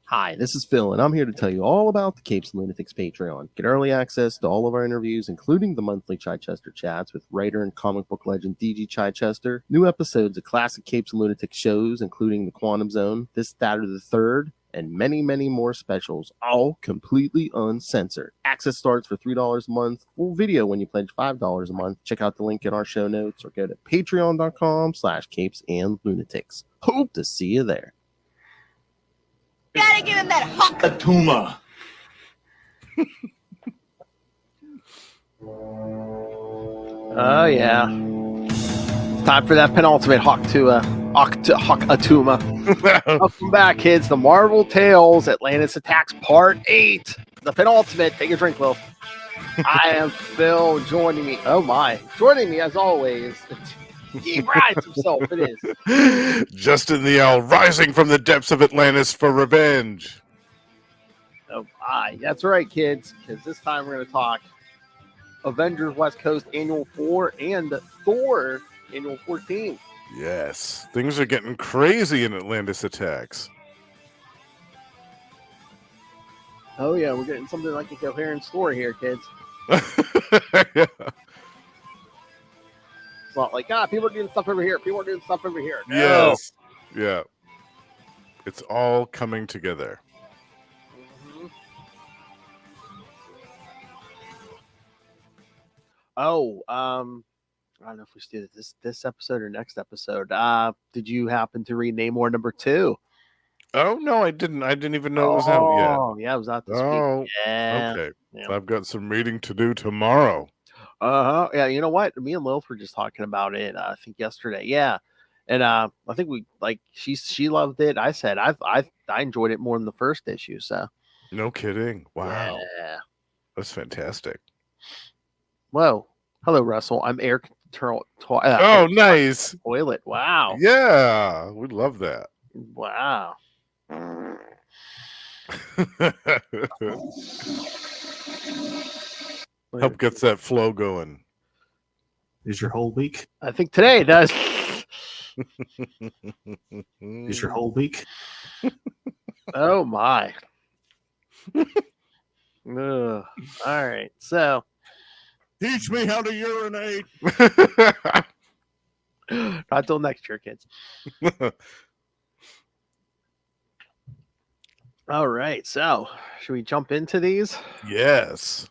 Hi, this is Phil, and I'm here to tell you all about the Capes and Lunatics Patreon. Get early access to all of our interviews, including the monthly Chichester chats with writer and comic book legend DG Chichester, new episodes of classic Capes and Lunatics shows, including The Quantum Zone, This, That, or the Third, and many, many more specials, all completely uncensored. Access starts for $3 a month, full video when you pledge $5 a month. Check out the link in our show notes or go to patreon.com/capesandlunatics. Hope to see you there. Gotta give him that hawk. A tumor. Oh yeah, it's time for that penultimate Atuma. Welcome back, kids. The Marvel Tales Atlantis Attacks Part 8. The penultimate. Take a drink, Will. I am Phil. Joining me as always. He rides himself. It is Justin the Owl, rising from the depths of Atlantis for revenge. Oh my, that's right, kids. Because this time we're going to talk Avengers West Coast Annual 4 and Thor Annual 14. Yes, things are getting crazy in Atlantis Attacks. Oh yeah, we're getting something like a coherent story here, kids. Yeah. It's not like, people are doing stuff over here. People are doing stuff over here. No. Yes. Yeah. It's all coming together. Mm-hmm. Oh, I don't know if we did this episode or next episode. Did you happen to read Namor number 2? Oh no, I didn't. I didn't even know it was out yet. Oh, yeah, it was out this week. Yeah. Okay. Yeah. I've got some reading to do tomorrow. Yeah, you know what? Me and Lilith were just talking about it. I think yesterday. Yeah, and I think we she loved it. I said I enjoyed it more than the first issue. So No kidding. Wow. Yeah. That's fantastic. Whoa. Hello, Russell. I'm Eric Oh, nice. Toilet. Wow. Yeah, we love that. Wow. Help gets that flow going. Is your whole week? I think today it does. Is your whole week? Oh my. Ugh. All right. So teach me how to urinate. Not till next year, kids. All right. So should we jump into these? Yes.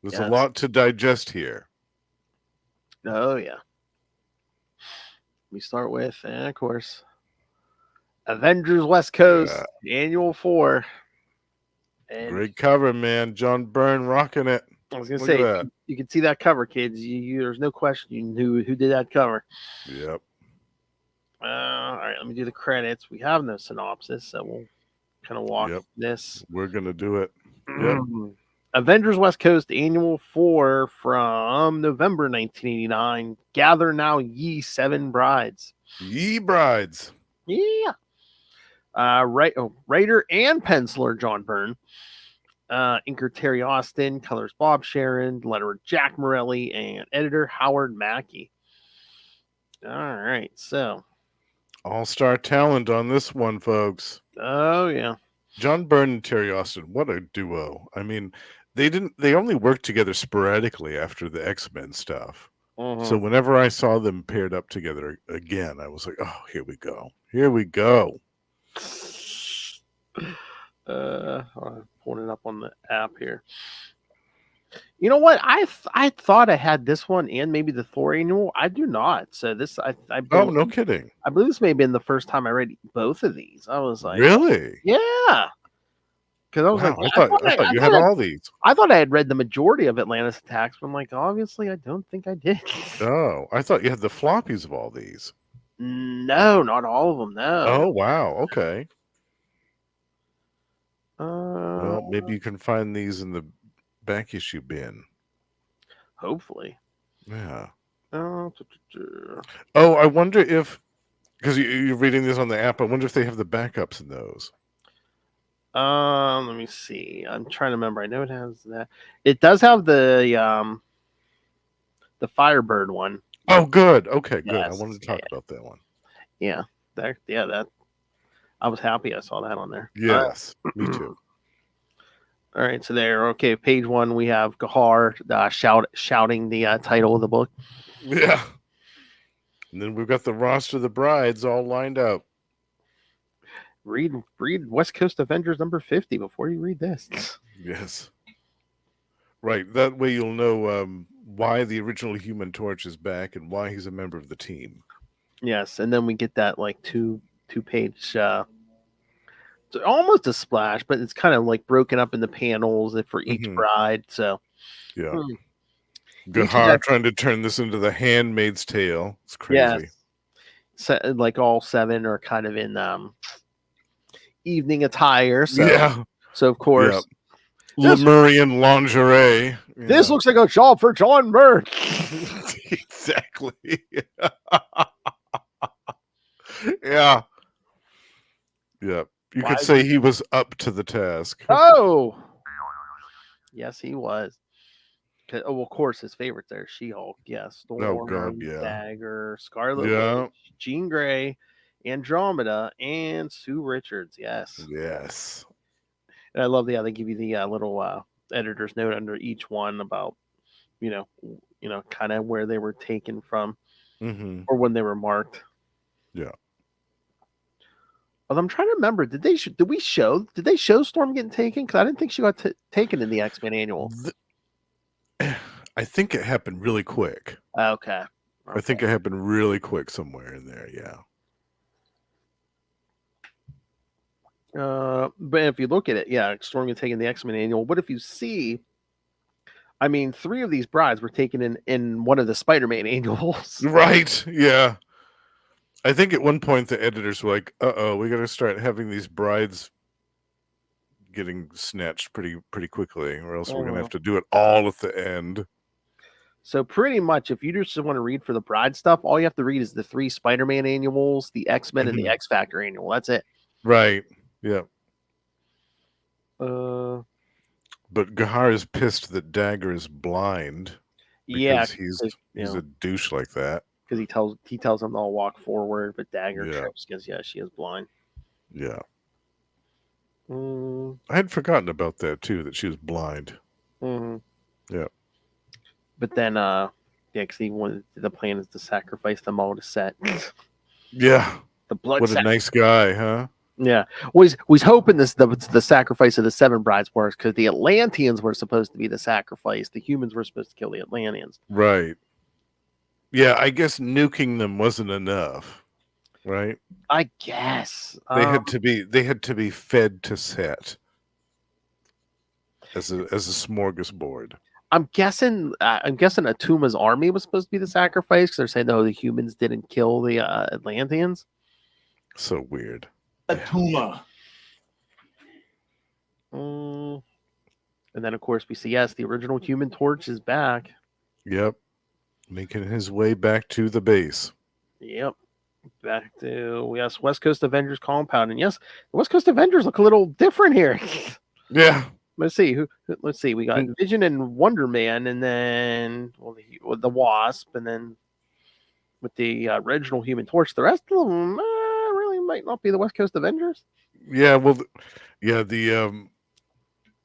There's a lot to digest here. Oh, yeah. We start with, and of course, Avengers West Coast Annual 4. And great cover, man. John Byrne rocking it. I was going to say, you can see that cover, kids. There's no question who did that cover. Yep. All right, let me do the credits. We have no synopsis, so we'll kind of walk this. We're going to do it. Yep. Avengers West Coast Annual 4 from November 1989. Gather now, ye 7 brides. Ye brides. Yeah. Writer and penciler John Byrne. Inker Terry Austin. Colors Bob Sharon. Letterer Jack Morelli. And editor Howard Mackey. All right. So. All-star talent on this one, folks. Oh, yeah. John Byrne and Terry Austin. What a duo. I mean, they only worked together sporadically after the X-Men stuff. Mm-hmm. So whenever I saw them paired up together again, I was like, oh, here we go. Here we go. I'm pulling it up on the app here. You know what? I thought I had this one and maybe the Thor annual. I do not. So this, I oh, no kidding. I believe this may have been the first time I read both of these. I was like, really? Yeah. Because I was like, I thought you had all these. I thought I had read the majority of Atlantis Attacks, but I'm like, obviously, I don't think I did. Oh, I thought you had the floppies of all these. No, not all of them. No. Oh, wow. Okay. Well, maybe you can find these in the back issue bin. Hopefully. Yeah. Oh, I wonder if, because you're reading this on the app, I wonder if they have the backups in those. Let me see. I'm trying to remember. I know it has that. It does have the Firebird one. Oh, good. Okay, good. Yes. I wanted to talk about that one. Yeah. That I was happy I saw that on there. Yes, me too. All right, so there. Okay, page 1, we have Gahar shouting the title of the book. Yeah. And then we've got the roster of the brides all lined up. Read West Coast Avengers number 50 before you read this. Yes. Right. That way you'll know why the original Human Torch is back and why he's a member of the team. Yes, and then we get that like two-page, almost a splash, but it's kind of like broken up into panels for each bride. So yeah, Each Gahar of trying to turn this into the Handmaid's Tale. It's crazy. Yes. Like all 7 are kind of in evening attire. So yeah. So of course, Lemurian lingerie. This looks like a job for John Byrne. Exactly. Yeah. Yeah. You could say he was up to the task. Oh. Yes, he was. Oh, of course, his favorites there. She-Hulk, yes. Storm, Oh, God, yeah. Dagger, Scarlet Witch, Jean Grey, Andromeda, and Sue Richards, yes. Yes. And I love they give you the little editor's note under each one about, kind of where they were taken from or when they were marked. Yeah. Well, I'm trying to remember. Did they show Storm getting taken? Because I didn't think she got taken in the X-Men annual. I think it happened really quick. Okay. I think it happened really quick somewhere in there. Yeah. But if you look at it, yeah, Storm getting taken in the X-Men annual. What if you see? I mean, 3 of these brides were taken in one of the Spider-Man annuals. Right. Yeah. I think at one point the editors were like, "Uh-oh, we got to start having these brides getting snatched pretty quickly, or else we're gonna have to do it all at the end." So pretty much, if you just want to read for the bride stuff, all you have to read is the 3 Spider-Man annuals, the X-Men, and the X-Factor annual. That's it. Right. Yeah. But Gahar is pissed that Dagger is blind. Because he's a douche like that. Because he tells him they'll walk forward, but Dagger trips because she is blind. Yeah. I had forgotten about that too, that she was blind. Yeah. But then because the plan is to sacrifice them all to Set. Yeah. The blood. What a nice guy, huh? Yeah. Was hoping the sacrifice of the 7 brides works because the Atlanteans were supposed to be the sacrifice. The humans were supposed to kill the Atlanteans. Right. Yeah, I guess nuking them wasn't enough. Right? I guess. They had to be fed to Set as a smorgasbord. I'm guessing Atuma's army was supposed to be the sacrifice because they're saying no, the humans didn't kill the Atlanteans. So weird. Atuma. And then of course we see the original Human Torch is back. Yep. Making his way back to the base. Yep. Back to West Coast Avengers compound. And yes, the West Coast Avengers look a little different here. Yeah. Let's see. We got Vision and Wonder Man, and then the Wasp, and then with the original Human Torch. The rest of them really might not be the West Coast Avengers. Yeah, well,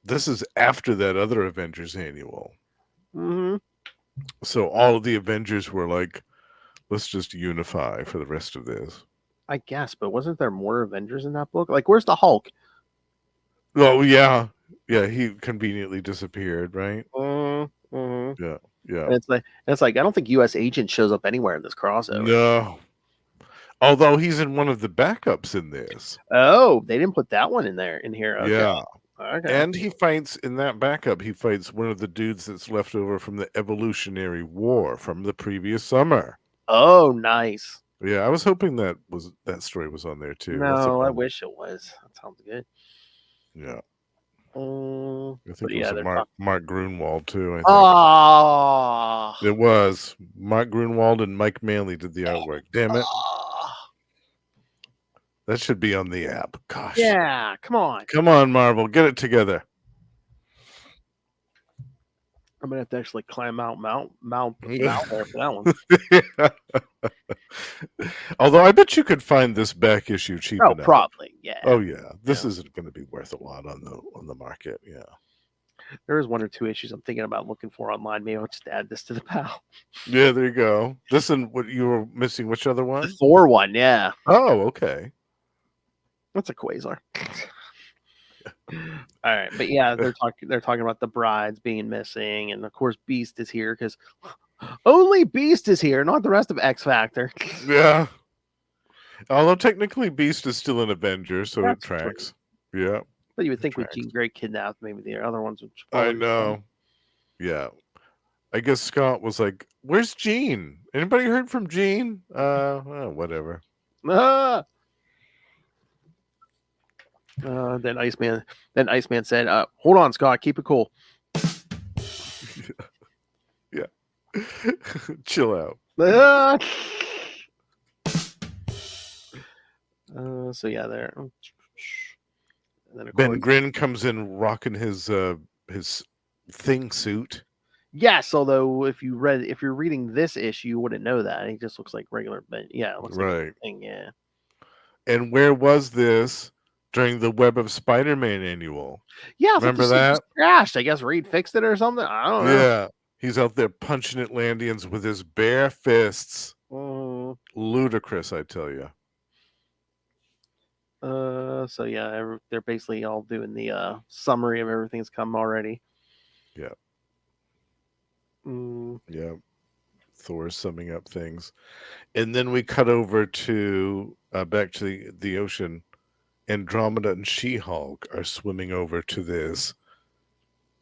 this is after that other Avengers annual. So all of the Avengers were like, let's just unify for the rest of this. I guess, but wasn't there more Avengers in that book? Like, where's the Hulk? Oh, yeah. Yeah, he conveniently disappeared, right? Yeah. And it's like I don't think U.S. Agent shows up anywhere in this crossover. No. Although he's in one of the backups in this. Oh, they didn't put that one in here. Okay. Yeah. Okay. And he fights in that backup. He fights one of the dudes that's left over from the Evolutionary War from the previous summer. Oh, nice. Yeah, I was hoping that story was on there too. No, I wish it was. That sounds good. Yeah. I think it was Mark Grunwald too. I think. Oh, it was Mark Grunwald and Mike Manley did the artwork. Damn it! That should be on the app. Gosh. Yeah, come on, Marvel, get it together. I'm gonna have to actually climb out Mount there for that one. Although I bet you could find this back issue cheap Oh, enough. probably, yeah. Oh yeah, this isn't going to be worth a lot on the market. Yeah, there is 1 or 2 issues I'm thinking about looking for online. Maybe I'll just add this to the pile. yeah. There you go. This and what you were missing. Which other one? The Thor one, yeah. Oh, okay. That's a Quasar. All right, but yeah, they're talking about the brides being missing, and of course Beast is here because only Beast is here, not the rest of X Factor. Yeah. Although technically Beast is still an Avenger, so That's it tracks. True. Yeah. But you would think with Jean Grey kidnapped, maybe the other ones would. I know. Yeah. I guess Scott was like, "Where's Jean? Anybody heard from Jean?" Whatever. Then Iceman said, "Hold on, Scott, keep it cool." Yeah. Chill out. So yeah, there. And then Ben Grin comes in rocking his thing suit. Yes, although if you're reading this issue, you wouldn't know that. He just looks like regular, but yeah, it looks like a thing, yeah. And where was this during the Web of Spider-Man annual? Yeah, remember that? Crashed. I guess Reed fixed it or something. I don't know. Yeah, he's out there punching Atlanteans with his bare fists. Ludicrous, I tell you. So yeah, they're basically all doing the summary of everything that's come already. Yeah. Mm. Yeah. Thor summing up things. And then we cut over to back to the ocean. Andromeda and She-Hulk are swimming over to this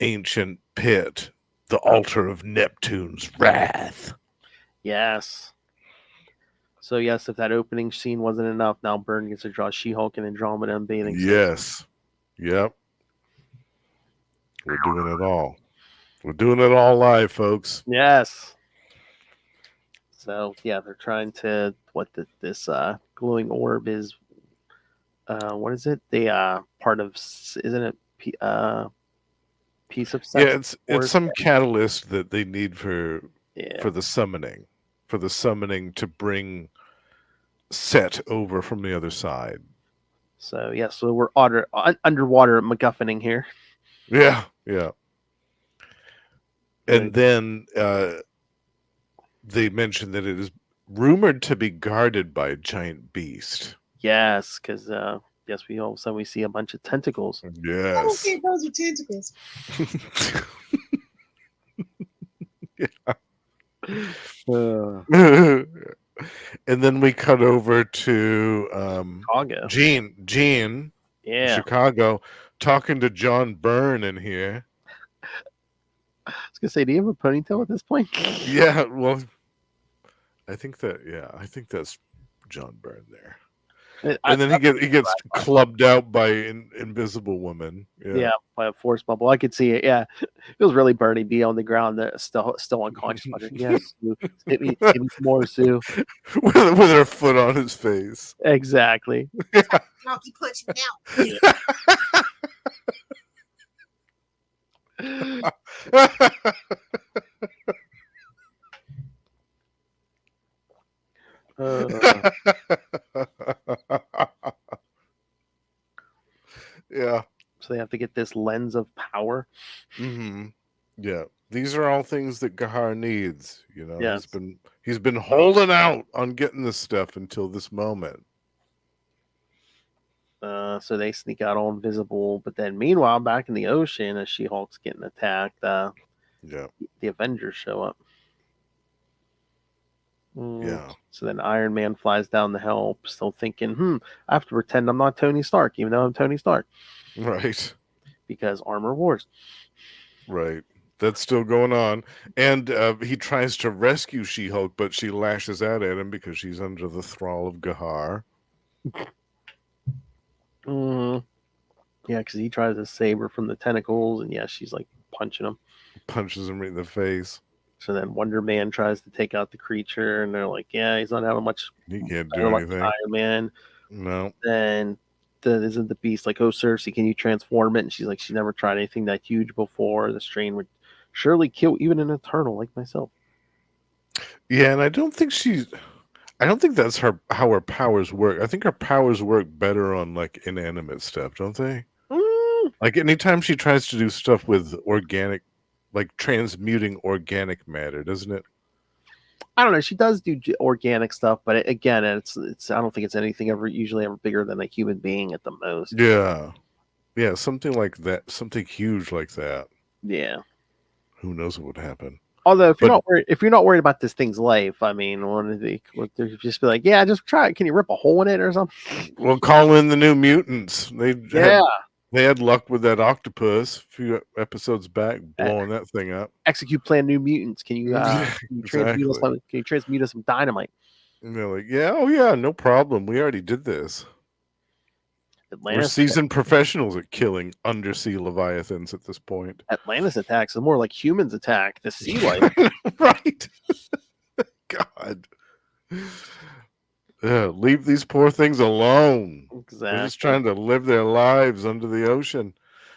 ancient pit, the altar of Neptune's wrath. Yes. So yes, if that opening scene wasn't enough, now Byrne gets to draw She-Hulk and Andromeda in bathing suits. Yes. Yep. We're doing it all. We're doing it all live, folks. Yes. So yeah, they're trying to this glowing orb is. What is it? The part of isn't it? Piece of sex. Yeah, it's some catalyst that they need for the summoning, to bring Set over from the other side. So yeah, so we're underwater MacGuffining here. Yeah, yeah. And then they mentioned that it is rumored to be guarded by a giant beast. Yes, because yes, all of a sudden we see a bunch of tentacles. Yes. I don't think those are tentacles. And then we cut over to Chicago. Gene, Chicago, talking to John Byrne in here. I was gonna say, do you have a ponytail at this point? Yeah, well, I think that's John Byrne there. And then he gets clubbed out by Invisible Woman. Yeah, by a force bubble. I could see it. Yeah, it was really Bernie B on the ground, still unconscious. Yes, Sue. Hit me some more, Sue. with her foot on his face. Exactly. Rocky punch me out. Yeah. So they have to get this lens of power. Mm-hmm. Yeah. These are all things that Gahar needs. You know, yes. he's been holding out on getting this stuff until this moment. So they sneak out all invisible, but then meanwhile, back in the ocean, as She-Hulk's getting attacked, the Avengers show up. Yeah. So then Iron Man flies down to help, still thinking, I have to pretend I'm not Tony Stark, even though I'm Tony Stark. Right. Because Armor Wars. Right. That's still going on. And he tries to rescue She-Hulk, but she lashes out at him because she's under the thrall of Gahar. Yeah, because he tries to save her from the tentacles, and she's like punching him. Punches him right in the face. So then Wonder Man tries to take out the creature, and they're like, he's not having much. He can't do anything. Iron Man. No. Then isn't the Beast like, oh, Cersei, can you transform it? And she's like, she never tried anything that huge before. The strain would surely kill even an Eternal like myself. Yeah, and I don't think that's how her powers work. I think her powers work better on like inanimate stuff, don't they? Like anytime she tries to do stuff with organic, like transmuting organic matter, doesn't it? I don't know. She does do organic stuff, but again, it's. I don't think it's anything usually ever bigger than a human being at the most. Yeah, yeah, something like that, something huge like that. Yeah. Who knows what would happen? Although if But- you're not worried about this thing's life, I mean, would they just be like, yeah, just try it. Can you rip a hole in it or something? We'll call in the new mutants. Yeah. They had luck with that octopus a few episodes back, blowing that thing up. Execute Plan New Mutants. Can you, transmute us? Exactly. Can you transmute us some dynamite? And they're like, yeah, oh yeah, no problem. We already did this. We're Atlantis. seasoned professionals at killing undersea leviathans at this point. Atlantis Attacks is more like humans attack the sea life. Right. God. Leave these poor things alone. Exactly. They're just trying to live their lives under the ocean.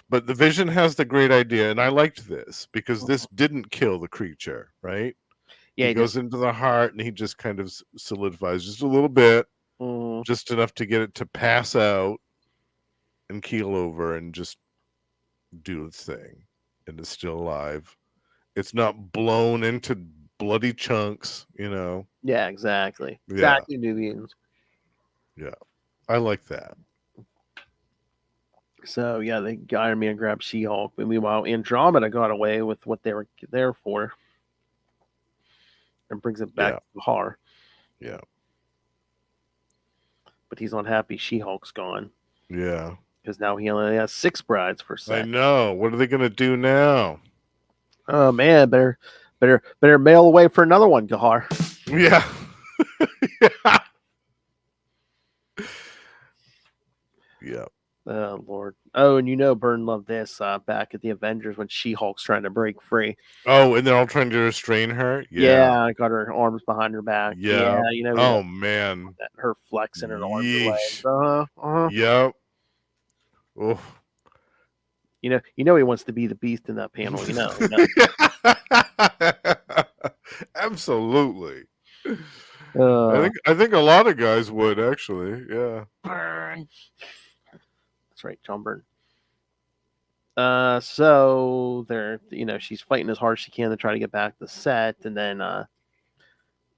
But the Vision has the great idea, and I liked this because this didn't kill the creature, right? Yeah, he goes into the heart and he just kind of solidifies just a little bit, just enough to get it to pass out and keel over and just do its thing. And it's still alive. It's not blown into bloody chunks, you know. Yeah, exactly. Yeah. Exactly, New Mutants. Yeah. I like that. So yeah, they Iron Man grabbed She-Hulk, but meanwhile Andromeda got away with what they were there for, and brings it back to Har. Yeah. But he's unhappy She-Hulk's gone. Yeah. Because now he only has 6 brides for sex. I know. What are they gonna do now? Oh man, better mail away for another one, Gahar. Yeah. Yeah. Yeah. Oh Lord. Oh, and you know Byrne loved this back at the Avengers when She-Hulk's trying to break free. Oh, and they're all trying to restrain her? Yeah, got her arms behind her back. Yeah. You know. Oh man. Her flexing her arms and legs. Yeesh. Yep. Oh. You know he wants to be the Beast in that panel. You know. Absolutely. I think a lot of guys would actually. Yeah. Burn. That's right, John Byrne. So they're she's fighting as hard as she can to try to get back to Set, and then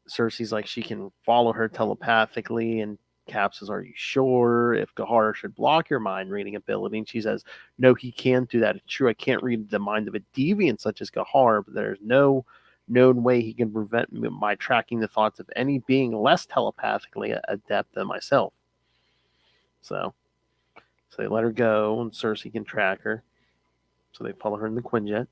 Cersei's like she can follow her telepathically, and Cap says, "Are you sure if Gahar should block your mind reading ability?" And she says, "No, he can't do that. It's true. I can't read the mind of a deviant such as Gahar, but there's no known way he can prevent me by tracking the thoughts of any being less telepathically adept than myself." So they let her go, and Cersei can track her. So they follow her in the Quinjet.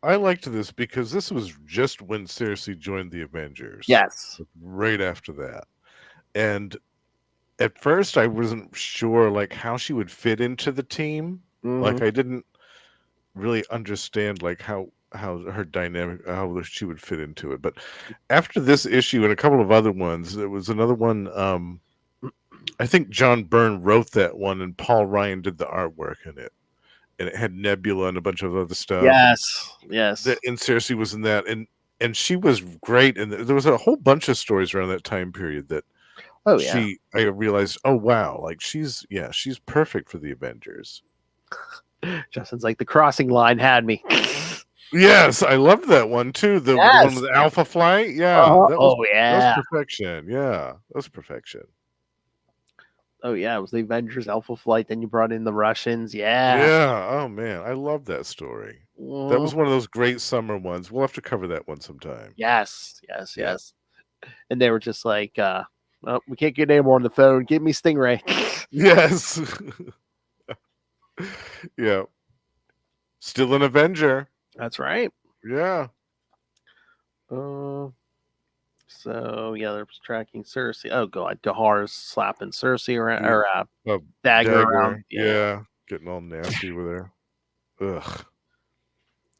I liked this because this was just when Cersei joined the Avengers. Yes. Right after that. And at first I wasn't sure like how she would fit into the team. Mm-hmm. Like I didn't really understand like how her dynamic, how she would fit into it. But after this issue and a couple of other ones, there was another one. I think John Byrne wrote that one, and Paul Ryan did the artwork in it, and it had Nebula and a bunch of other stuff. Yes. And Cersei was in that, and she was great. And there was a whole bunch of stories around that time period that. Oh yeah. I realized, oh wow, like she's perfect for the Avengers. Justin's like the crossing line had me. Yes, I loved that one too. The one with the Alpha Flight. Yeah. That was perfection. Yeah. That was perfection. Oh yeah, it was the Avengers Alpha Flight. Then you brought in the Russians. Yeah. Yeah. Oh man, I love that story. That was one of those great summer ones. We'll have to cover that one sometime. Yes. And they were just like, "Oh, we can't get any more on the phone. Give me Stingray." Yes. Yeah. Still an Avenger. That's right. Yeah. So yeah, they're tracking Cersei. Oh god, Gahar's slapping Cersei around, or dagger around. Yeah, getting all nasty with her. Ugh,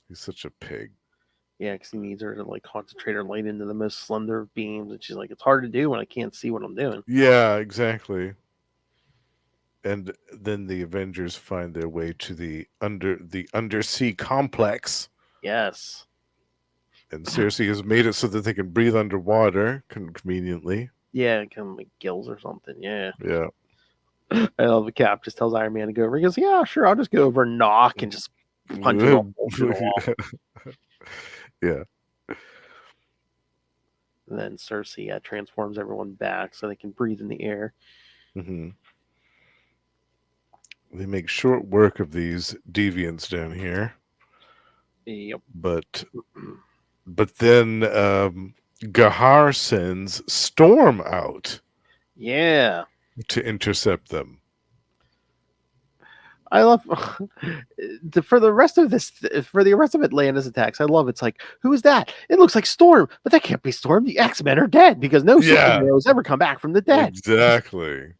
he's such a pig. Yeah, because he needs her to like concentrate her light into the most slender of beams, and she's like, "It's hard to do when I can't see what I'm doing." Yeah, exactly. And then the Avengers find their way to the undersea complex Yes. And Cersei has made it so that they can breathe underwater conveniently. Yeah, kind of like gills or something. Yeah. Yeah. I love the Cap just tells Iron Man to go over. He goes, "Yeah, sure, I'll just go over and knock and just punch it all through the wall." Yeah. And then Cersei transforms everyone back so they can breathe in the air. Mm-hmm. They make short work of these deviants down here. Yep. But then Gahar sends Storm out Yeah. to intercept them. I love for the rest of Atlantis Attacks. I love it's like, who is that? It looks like Storm, but that can't be Storm. The X-Men are dead because no superheroes ever come back from the dead. Exactly.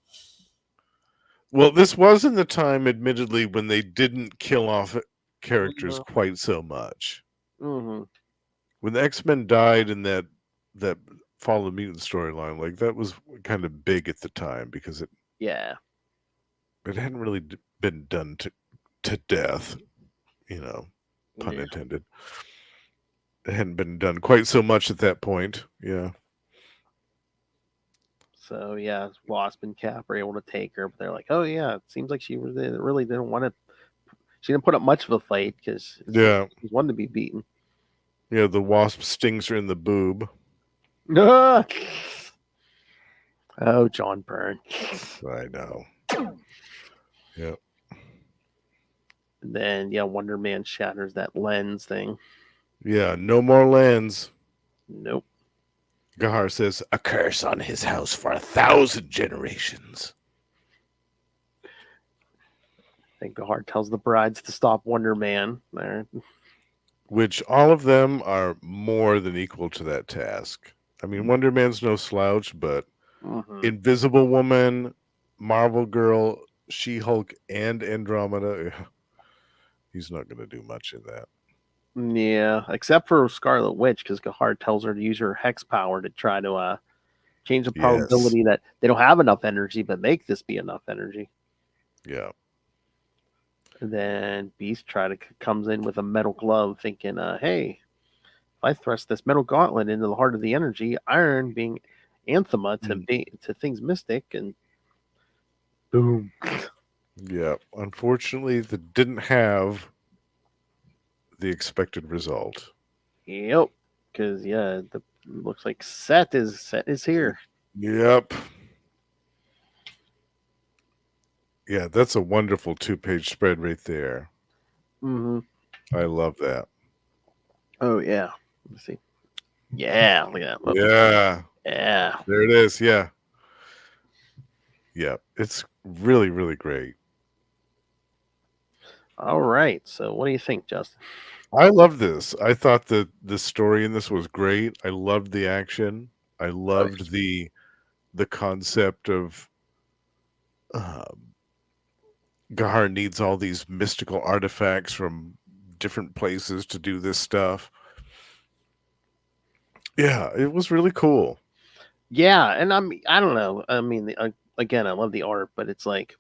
Well, this was in the time, admittedly, when they didn't kill off characters quite so much. Mm-hmm. When the X-Men died in that Fall of the Mutant storyline, like that was kind of big at the time because it hadn't really been done to death, pun intended. It hadn't been done quite so much at that point. Yeah. So yeah, Wasp and Cap are able to take her, but they're like, "Oh yeah, it seems like she really didn't want to. She didn't put up much of a fight because she wanted to be beaten." Yeah, the Wasp stings her in the boob. Oh, John Byrne. I know. Yeah. And then Wonder Man shatters that lens thing. Yeah, no more lens. Nope. Gahar says, "A curse on his house for 1,000 generations." I think Gahar tells the brides to stop Wonder Man there. Which all of them are more than equal to that task. I mean, Wonder Man's no slouch, but Invisible Woman, Marvel Girl, She-Hulk, and Andromeda, he's not going to do much in that. Yeah, except for Scarlet Witch, because Gahar tells her to use her hex power to try to change the probability that they don't have enough energy, but make this be enough energy. Yeah. And then Beast comes in with a metal glove, thinking, "Hey, if I thrust this metal gauntlet into the heart of the energy, iron being anathema to things mystic, and boom." Yeah. Unfortunately, that didn't have the expected result. Yep. Because looks like Set is here. Yep. Yeah, that's a wonderful 2-page spread right there. Mm-hmm. I love that. Oh yeah. Let's see. Yeah, look at that. Yeah. Yeah. There it is. Yeah. Yeah. It's really, really great. All right. So what do you think, Justin? I love this. I thought that the story in this was great. I loved the action. I loved the concept of Gahar needs all these mystical artifacts from different places to do this stuff. Yeah, it was really cool. Yeah, and I don't know. I mean, again, I love the art, but it's like,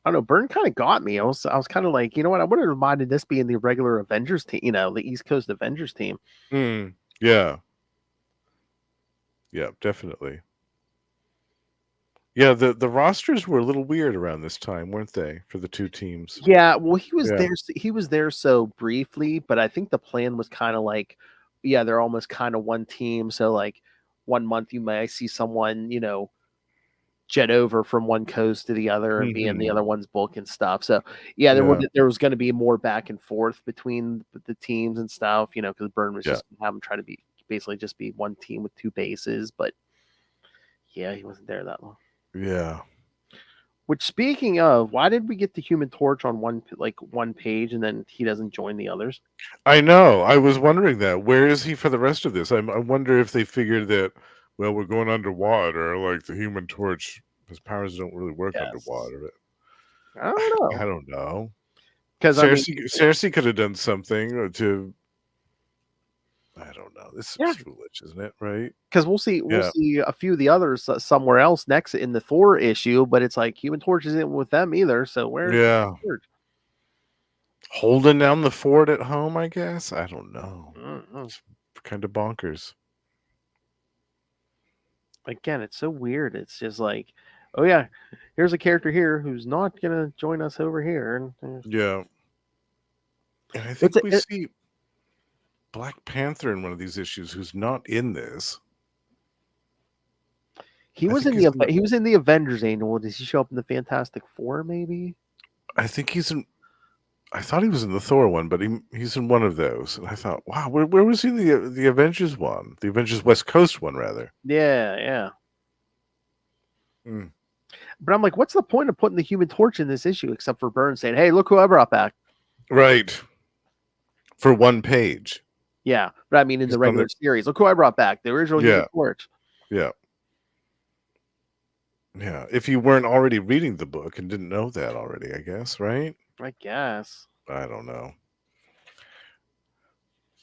I don't know. Byrne kind of got me. I was kind of like, you know what? I wouldn't have minded this being the regular Avengers team. The East Coast Avengers team. Yeah. Yeah, definitely. Yeah, the rosters were a little weird around this time, weren't they, for the two teams? Yeah, well, he was there. He was there so briefly, but I think the plan was kind of like, they're almost kind of one team. So like, 1 month you may see someone, jet over from one coast to the other and be in the other one's book and stuff. So there was going to be more back and forth between the teams and stuff. Because Byrne was just having try to be basically just be one team with 2 bases, but he wasn't there that long. Yeah. Which, speaking of, why did we get the Human Torch on one page and then he doesn't join the others? I know. I was wondering that. Where is he for the rest of this? I wonder if they figured that, well, we're going underwater, like the Human Torch, his powers don't really work underwater. I don't know. I don't know. Because Cersei could have done something to. I don't know. This is foolish, isn't it? Right? Because we'll see a few of the others somewhere else next in the Thor issue, but it's like Human Torch isn't with them either. So where's the Torch? holding down the fort at home, I guess. I don't know. Mhm. It's kind of bonkers. Again, it's so weird. It's just like, oh yeah, here's a character here who's not gonna join us over here, and Yeah. And I it's think we see Black Panther in one of these issues who's not in this. he I was think in he's the he was in the Avengers annual. Does he show up in the Fantastic Four? Maybe. I think he's in. I thought he was in the Thor one, but he's in one of those. And I thought, wow, where was he in the Avengers one? The Avengers West Coast one, rather. Yeah, yeah. Mm. But I'm like, what's the point of putting the Human Torch in this issue except for Burns saying, "Hey, look who I brought back." Right. For one page. Yeah, but I mean, in He's the on regular series, look who I brought back. The original Human Yeah. Torch. Yeah. Yeah. If you weren't already reading the book and didn't know that already, I guess, right? I guess. I don't know.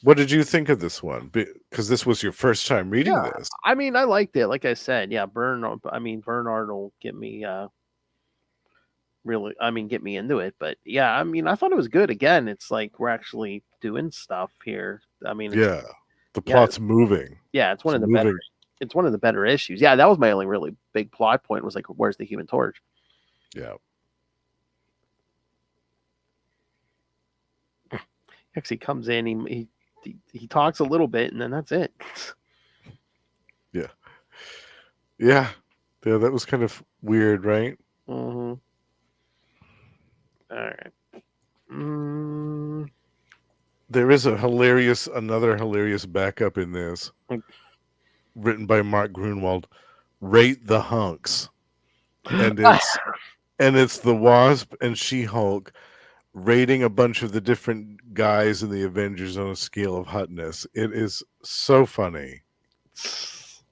What did you think of this one? Because this was your first time reading Yeah, this. I mean, I liked it. Like I said, yeah, Bernard will get me get me into it. But yeah, I mean, I thought it was good. Again, it's like we're actually doing stuff here. I mean, Yeah. The yeah, plot's moving. yeah, it's one It's of the moving. better. It's one of the better issues. Yeah, that was my only really big plot point. Was like, where's the Human Torch? Yeah. Actually, comes in, he talks a little bit, and then that's it. Yeah. Yeah. Yeah, that was kind of weird, right? Mm-hmm. All right. There is another hilarious backup in this, written by Mark Grunwald. Rate the hunks, and it's the Wasp and She-Hulk rating a bunch of the different guys in the Avengers on a scale of hotness. It is so funny.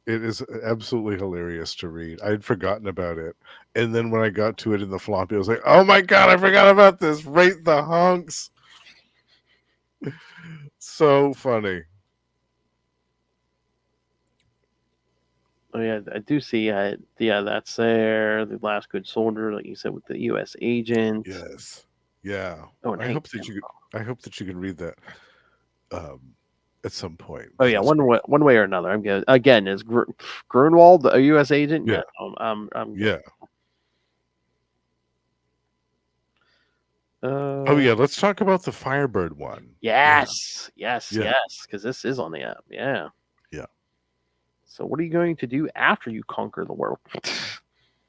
It is absolutely hilarious to read. I'd forgotten about it. And then when I got to it in the floppy, I was like, oh my God, I forgot about this. Rate the hunks. So funny. Oh yeah, I do see. Yeah, that's there. The Last Good Soldier, like you said, with the U.S. agent. Yes. Yeah. Oh, and I Hank hope that you can read that at some point. Oh yeah, one way or another. I'm good. Again, is Grunwald a U.S. agent? Yeah. I'm Yeah. Oh yeah, let's talk about the Firebird one. Yes, yes, Yeah. yes, because this is on the app. Yeah. Yeah. So what are you going to do after you conquer the world?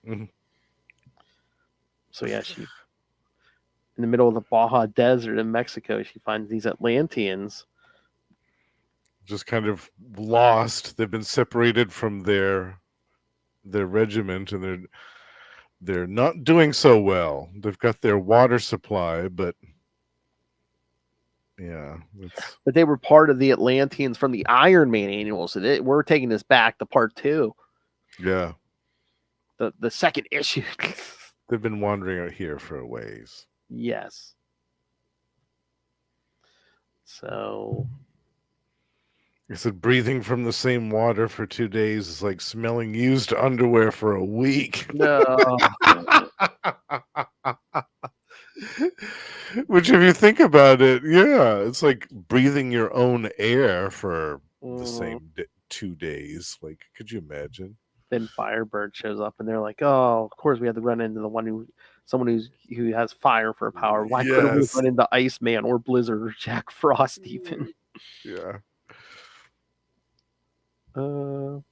Mhm. So yeah, she in the middle of the Baja Desert in Mexico, she finds these Atlanteans. Just kind of lost. They've been separated from their regiment, and they're not doing so well. They've got their water supply, but yeah, But they were part of the Atlanteans from the Iron Man annual, so we're taking this back to part 2. yeah. The second issue. They've been wandering out here for a ways. Yes. So I said breathing from the same water for 2 days is like smelling used underwear for a week. no. Which, if you think about it, yeah, it's like breathing your own air for the same 2 days. Like, could you imagine? Then Firebird shows up, and they're like, "Oh, of course we had to run into someone who has fire for a power. Why couldn't we run into Iceman or Blizzard or Jack Frost even?" Yeah. But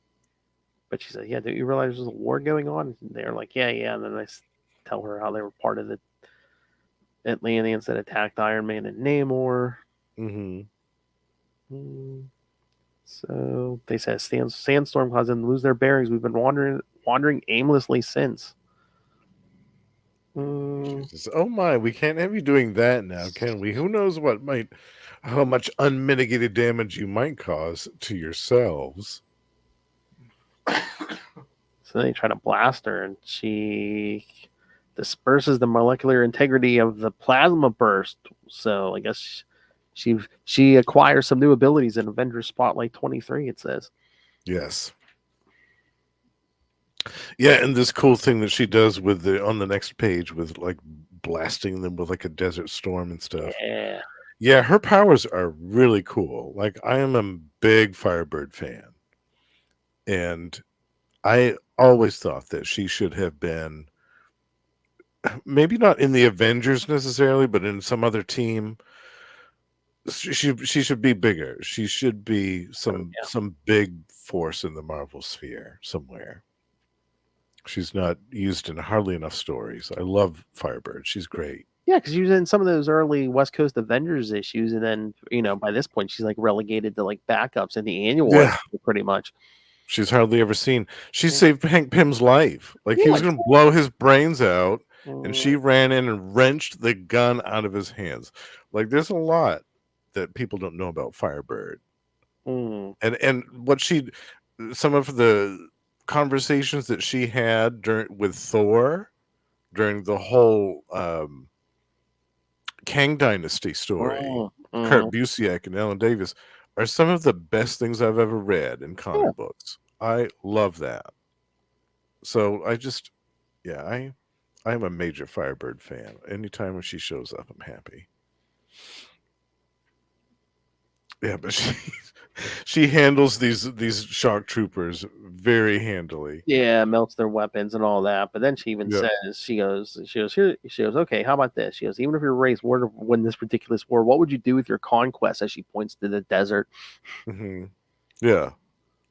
she said, "Yeah, don't you realize there's a war going on?" And they're like, "Yeah, yeah." And then I tell her how they were part of the Atlanteans that attacked Iron Man and Namor. So they said sandstorm caused them to lose their bearings. We've been wandering aimlessly since. Oh my, we can't have you doing that now, can we? Who knows how much unmitigated damage you might cause to yourselves. So they try to blast her, and she disperses the molecular integrity of the plasma burst. So I guess she acquires some new abilities in Avengers Spotlight 23, it says. Yes. Yeah, and this cool thing that she does on the next page with like blasting them with like a desert storm and stuff. Yeah. Yeah, her powers are really cool. Like, I am a big Firebird fan. And I always thought that she should have been maybe not in the Avengers necessarily, but in some other team. She should be bigger. She should be some big force in the Marvel sphere somewhere. She's not used in hardly enough stories. I love Firebird. She's great. Yeah, because she was in some of those early West Coast Avengers issues, and then by this point she's like relegated to like backups in the annual issue, pretty much. She's hardly ever seen. She saved Hank Pym's life. Like, he was going to blow his brains out, and she ran in and wrenched the gun out of his hands. Like, there's a lot that people don't know about Firebird. And what some of the conversations that she had with Thor during the whole Kang Dynasty story, Kurt Busiek and Alan Davis, are some of the best things I've ever read in comic books. I love that. So I am a major Firebird fan. Anytime when she shows up, I'm happy. Yeah, but she handles these shock troopers very handily. Yeah, melts their weapons and all that. But then she even says, she goes, okay, how about this? She goes, even if your race were to win this ridiculous war, what would you do with your conquest? As she points to the desert. Mm-hmm. Yeah.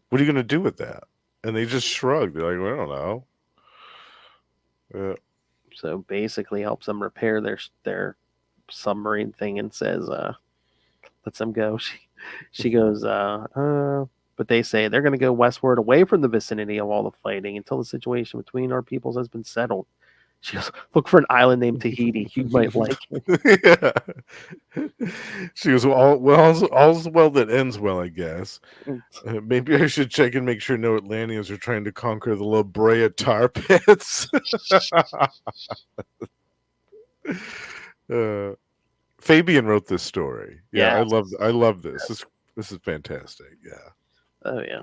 What are you going to do with that? And they just shrug. They're like, well, I don't know. Yeah. So basically helps them repair their submarine thing and says, lets them go. She goes, but they say they're going to go westward away from the vicinity of all the fighting until the situation between our peoples has been settled. She goes, look for an island named Tahiti. You might like it. Yeah. She goes, all's well that ends well, I guess. Maybe I should check and make sure no Atlanteans are trying to conquer the La Brea tar pits. Fabian wrote this story. Yeah, I love this. This is fantastic. Yeah. Oh yeah.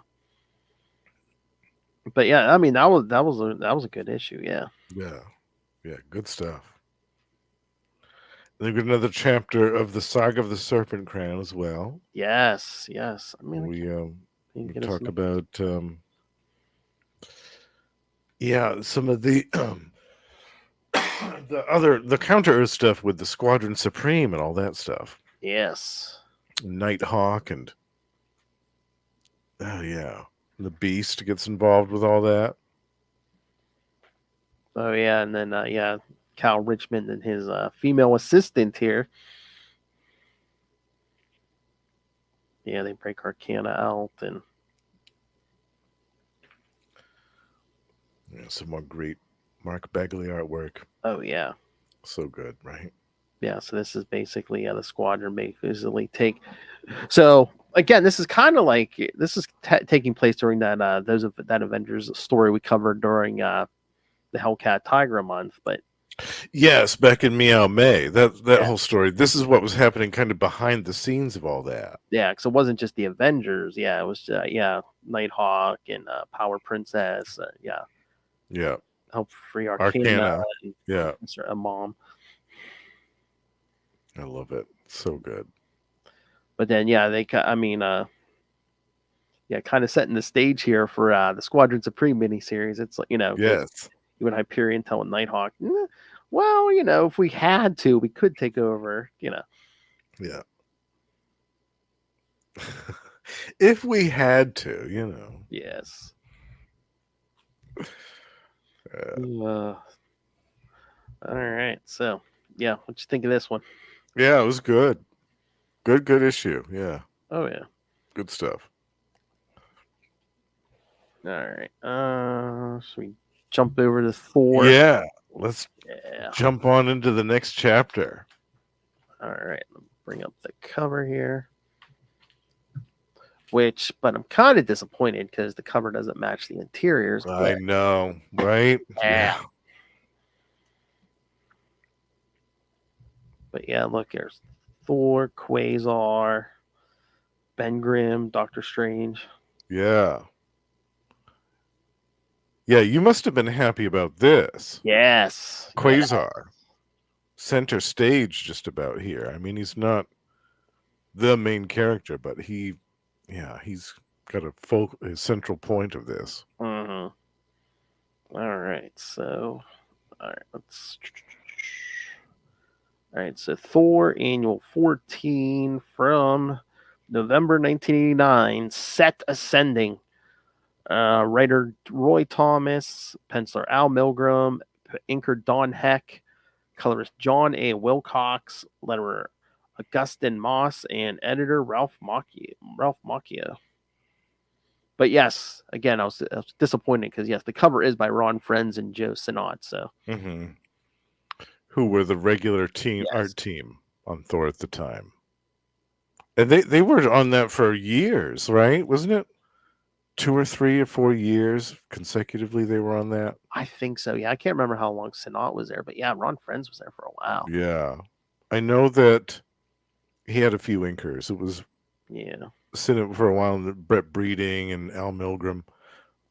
But yeah, I mean that was a good issue. Yeah. Yeah. Yeah. Good stuff. They've got another chapter of the Saga of the Serpent Crown as well. Yes. I mean, we talk about some of the the Counter-Earth stuff with the Squadron Supreme and all that stuff. Yes. Nighthawk and the Beast gets involved with all that. Oh yeah, and then Cal Richmond and his female assistant here. Yeah, they break Arcana out and some more great Mark Bagley artwork. Oh yeah, so good, right? Yeah, so this is basically the squadron basically take. So again, this is kind of like taking place during that that Avengers story we covered during the Hellcat Tigra month, but yes, back in Meow May, that whole story. This is what was happening kind of behind the scenes of all that. Yeah, because it wasn't just the Avengers. Yeah, it was Nighthawk and Power Princess. Yeah. Help free Arcana. And, a mom. I love it. So good. But then they kind of setting the stage here for the Squadron Supreme miniseries. It's like yes. You and Hyperion telling Nighthawk, well, if we had to, we could take over, Yeah. If we had to, Yes. All right. So, what'd you think of this one? Yeah, it was good. Good issue. Yeah. Oh, yeah. Good stuff. All right. Should we jump over to Thor? Yeah. Let's jump on into the next chapter. All right. Let me bring up the cover here. But I'm kind of disappointed because the cover doesn't match the interiors. I know, right? Yeah. But look, there's Thor, Quasar, Ben Grimm, Doctor Strange. Yeah. Yeah, you must have been happy about this. Yes. Quasar. center stage just about here. I mean, he's not the main character, but he's got a central point of this. All right, so let's. All right, so Thor Annual 14 from November 1989, Set Ascending. Writer Roy Thomas, penciler Al Milgram, inker Don Heck, colorist John A. Wilcox, letterer Augustin Moss, and editor Ralph Macchia. But yes, again, I was disappointed because yes, the cover is by Ron Frenz and Joe Sinnott. So, who were the regular team Yes. art team on Thor at the time, and they were on that for years, right? Wasn't it 2 or 3 or 4 years consecutively they were on that? I think so. Yeah, I can't remember how long Sinnott was there, but yeah, Ron Frenz was there for a while. Yeah, I know that he had a few inkers. It was sitting for a while, Brett Breeding and Al Milgram,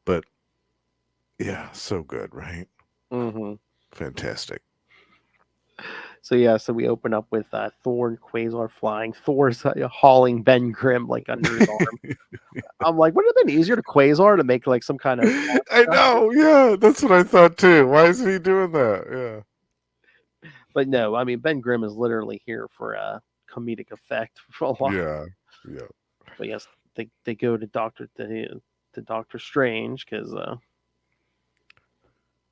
but yeah, so good, right? Fantastic. So so we open up with Thor and Quasar flying. Thor's hauling Ben Grimm like under his arm. I'm like, would it have been easier to Quasar to make like some kind of? I know, yeah, that's what I thought too. Why isn't he doing that? Yeah. But no, I mean Ben Grimm is literally here for comedic effect for a while. Yeah. But yes, they go to Doctor Strange because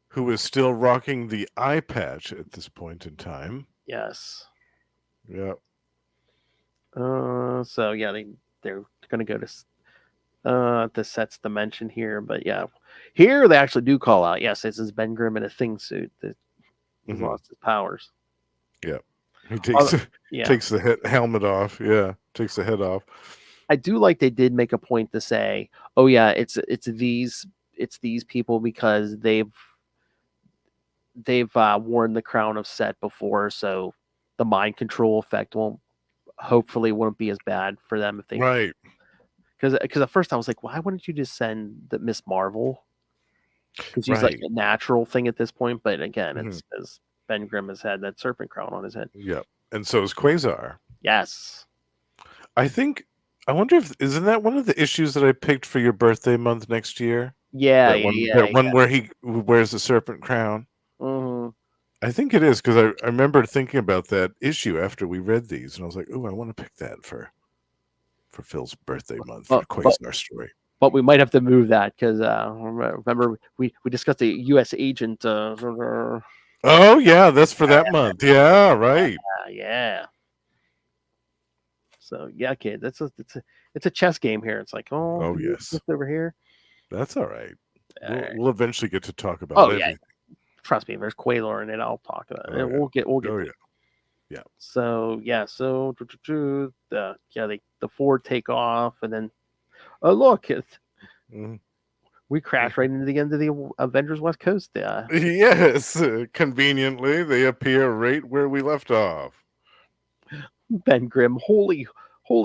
who is still rocking the eye patch at this point in time. Yes. Yeah. So yeah, they're gonna go to the Set's dimension here, but yeah, here they actually do call out. Yes, this is Ben Grimm in a thing suit that he's lost his powers. Yeah, he takes the helmet off. Yeah, takes the head off. I do like they did make a point to say, "Oh yeah, it's these people because they've worn the crown of Set before, so the mind control effect won't be as bad for them if they right." Because at first I was like, why wouldn't you just send the Miss Marvel? Because she's like a natural thing at this point. But again, it's because Ben Grimm has had that serpent crown on his head. Yep, and so is Quasar. Yes. I wonder if isn't that one of the issues that I picked for your birthday month next year? Yeah, that one where he wears the serpent crown. I think it is because I remember thinking about that issue after we read these, and I was like, "Oh, I want to pick that for Phil's birthday month for Quasar story." But we might have to move that because remember we discussed the U.S. agent. Oh yeah, that's for that month. Yeah, right. Yeah. So yeah, kid, it's a chess game here. It's like yes, over here. That's all right. We'll eventually get to talk about everything. Yeah. Trust me, there's Quasar in it. I'll talk about it. We'll get yeah. So the Ford take off, and then look, we crash right into the end of the Avengers West Coast. Yes, conveniently they appear right where we left off. Ben Grimm, holy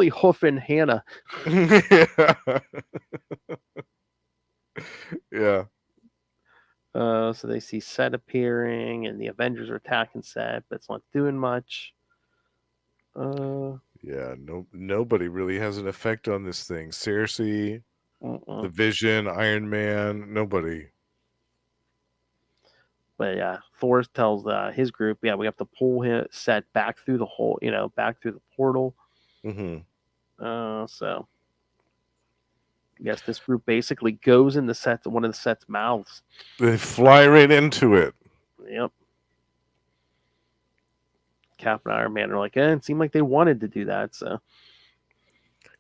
hoof and Hannah. Yeah. So they see Set appearing, and the Avengers are attacking Set, but it's not doing much. Yeah, nobody really has an effect on this thing. Cersei, the Vision, Iron Man, nobody. But yeah, Thor tells his group, we have to pull Set back through the hole, back through the portal. So yes, this group basically goes in one of the Set's mouths. They fly right into it. Yep. Cap and Iron Man are like, it seemed like they wanted to do that. So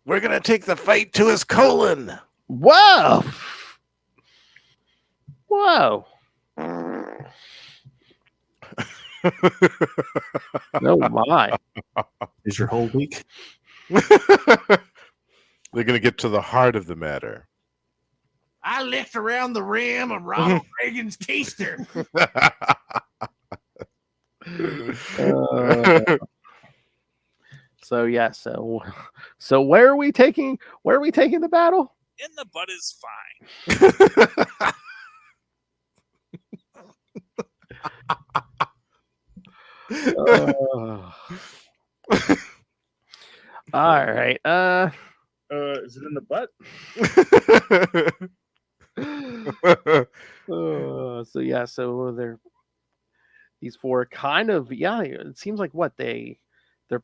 we're gonna take the fight to his colon. Whoa! No, my. Is your whole week? They're going to get to the heart of the matter. I licked around the rim of Ronald Reagan's keister. So where are we taking the battle? In the butt is fine. All right. Is it in the butt? So yeah, so these four kind of, yeah, it seems like what they're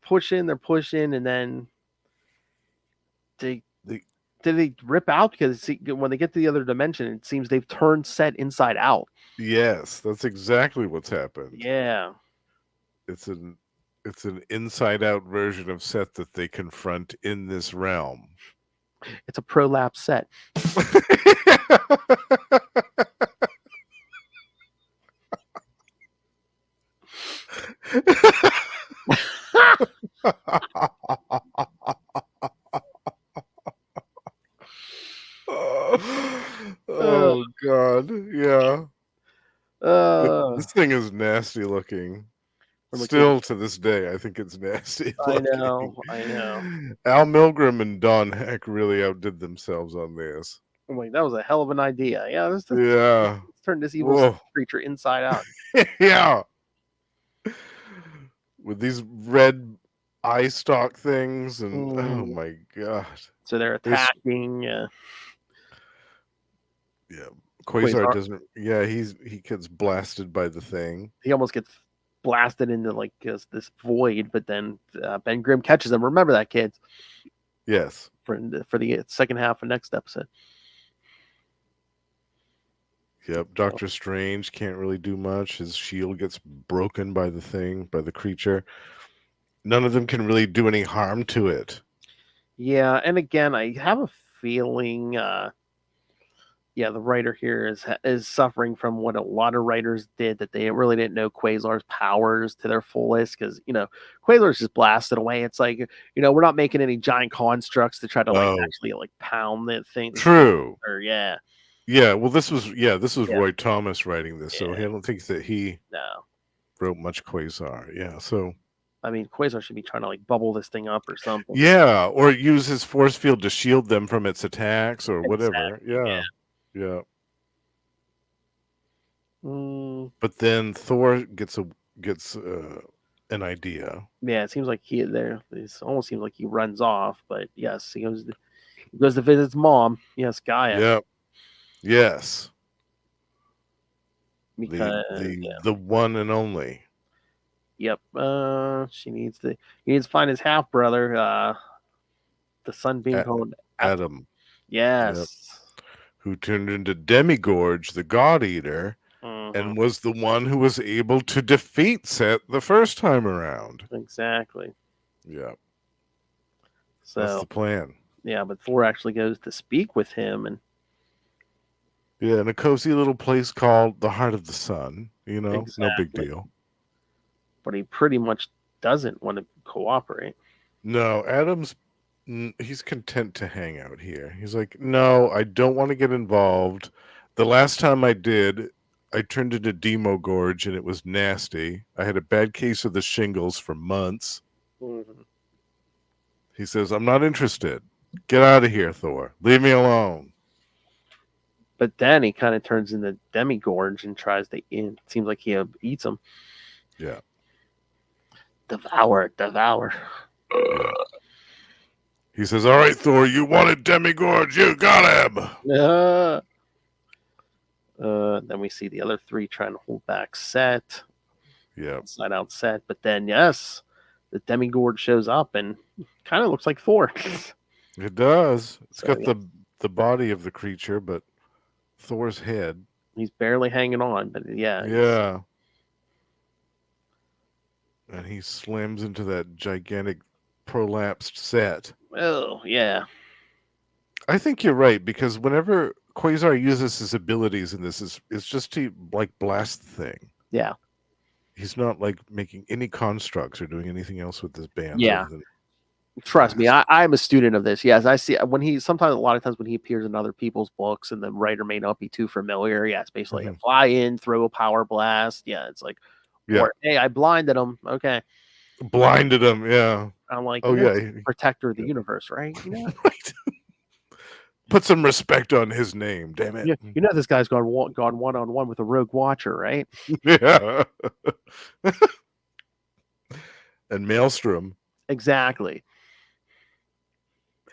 pushing, and then did they rip out? Because see, when they get to the other dimension, it seems they've turned Set inside out. Yes, that's exactly what's happened. Yeah. It's an inside out version of Set that they confront in this realm. It's a prolapse Set. Oh God, yeah. Uh, This thing is nasty looking. Still to this day, I think it's nasty. I know. Al Milgram and Don Heck really outdid themselves on this. I'm like, that was a hell of an idea. Yeah, let's turn this evil creature inside out. Yeah. With these red eye stalk things, and oh my God. So they're attacking. Yeah. Quasar doesn't. Yeah, he gets blasted by the thing. He almost gets blasted into like this void, but then Ben Grimm catches him. Remember that, kids? Yes. For the second half of next episode. Yep. Doctor Strange can't really do much. His shield gets broken by the thing, by the creature. None of them can really do any harm to it. Yeah, and again, I have a feeling. The writer here is suffering from what a lot of writers did, that they really didn't know Quasar's powers to their fullest, because Quasar's just blasted away. It's like, we're not making any giant constructs to try to actually pound that thing. True. Or yeah. Well, this was Roy Thomas writing this, so I don't think that he wrote much Quasar. Yeah, so I mean, Quasar should be trying to like bubble this thing up or something. Yeah, or use his force field to shield them from its attacks or whatever. Yeah. But then Thor gets an idea. Yeah, it seems like it almost seems like he runs off, but yes, he goes to visit his mom. Yes, Gaia. Yep. Yes. Because the one and only. Yep. He needs to find his half brother, the son being called Adam. Yes. Yep. Who turned into Demigorge, the God Eater, and was the one who was able to defeat Set the first time around. Exactly. Yeah. So that's the plan. Yeah, but Thor actually goes to speak with him, and in a cozy little place called the Heart of the Sun. Exactly. No big deal. But he pretty much doesn't want to cooperate. No, Adam's he's content to hang out here. He's like, no, I don't want to get involved. The last time I did, I turned into Demogorge and it was nasty. I had a bad case of the shingles for months. He says, I'm not interested. Get out of here, Thor. Leave me alone. But then he kind of turns into Demigorge and tries to it seems like he eats him. Yeah. Devour. Yeah. He says, all right, Thor, you wanted Demigorge. You got him. Then we see the other three trying to hold back Set. Yeah. Inside out Set. But then, yes, the Demigorge shows up and kind of looks like Thor. It does. It's got the body of the creature, but Thor's head. He's barely hanging on, but yeah. Yeah. And he slams into that gigantic prolapsed Set. Oh, yeah. I think you're right, because whenever Quasar uses his abilities in this, it's just to like blast the thing. Yeah. He's not like making any constructs or doing anything else with this band. Yeah. Trust me, I'm a student of this. Yes, I see when a lot of times when he appears in other people's books and the writer may not be too familiar. Yeah, it's basically a fly in, throw a power blast. Yeah, it's like, or, hey, I blinded him. Okay. Blinded him, yeah. I'm like, protector of the universe, right? Right. Put some respect on his name, damn it. Yeah, this guy's gone one-on-one with a rogue watcher, right? Yeah. and Maelstrom. Exactly.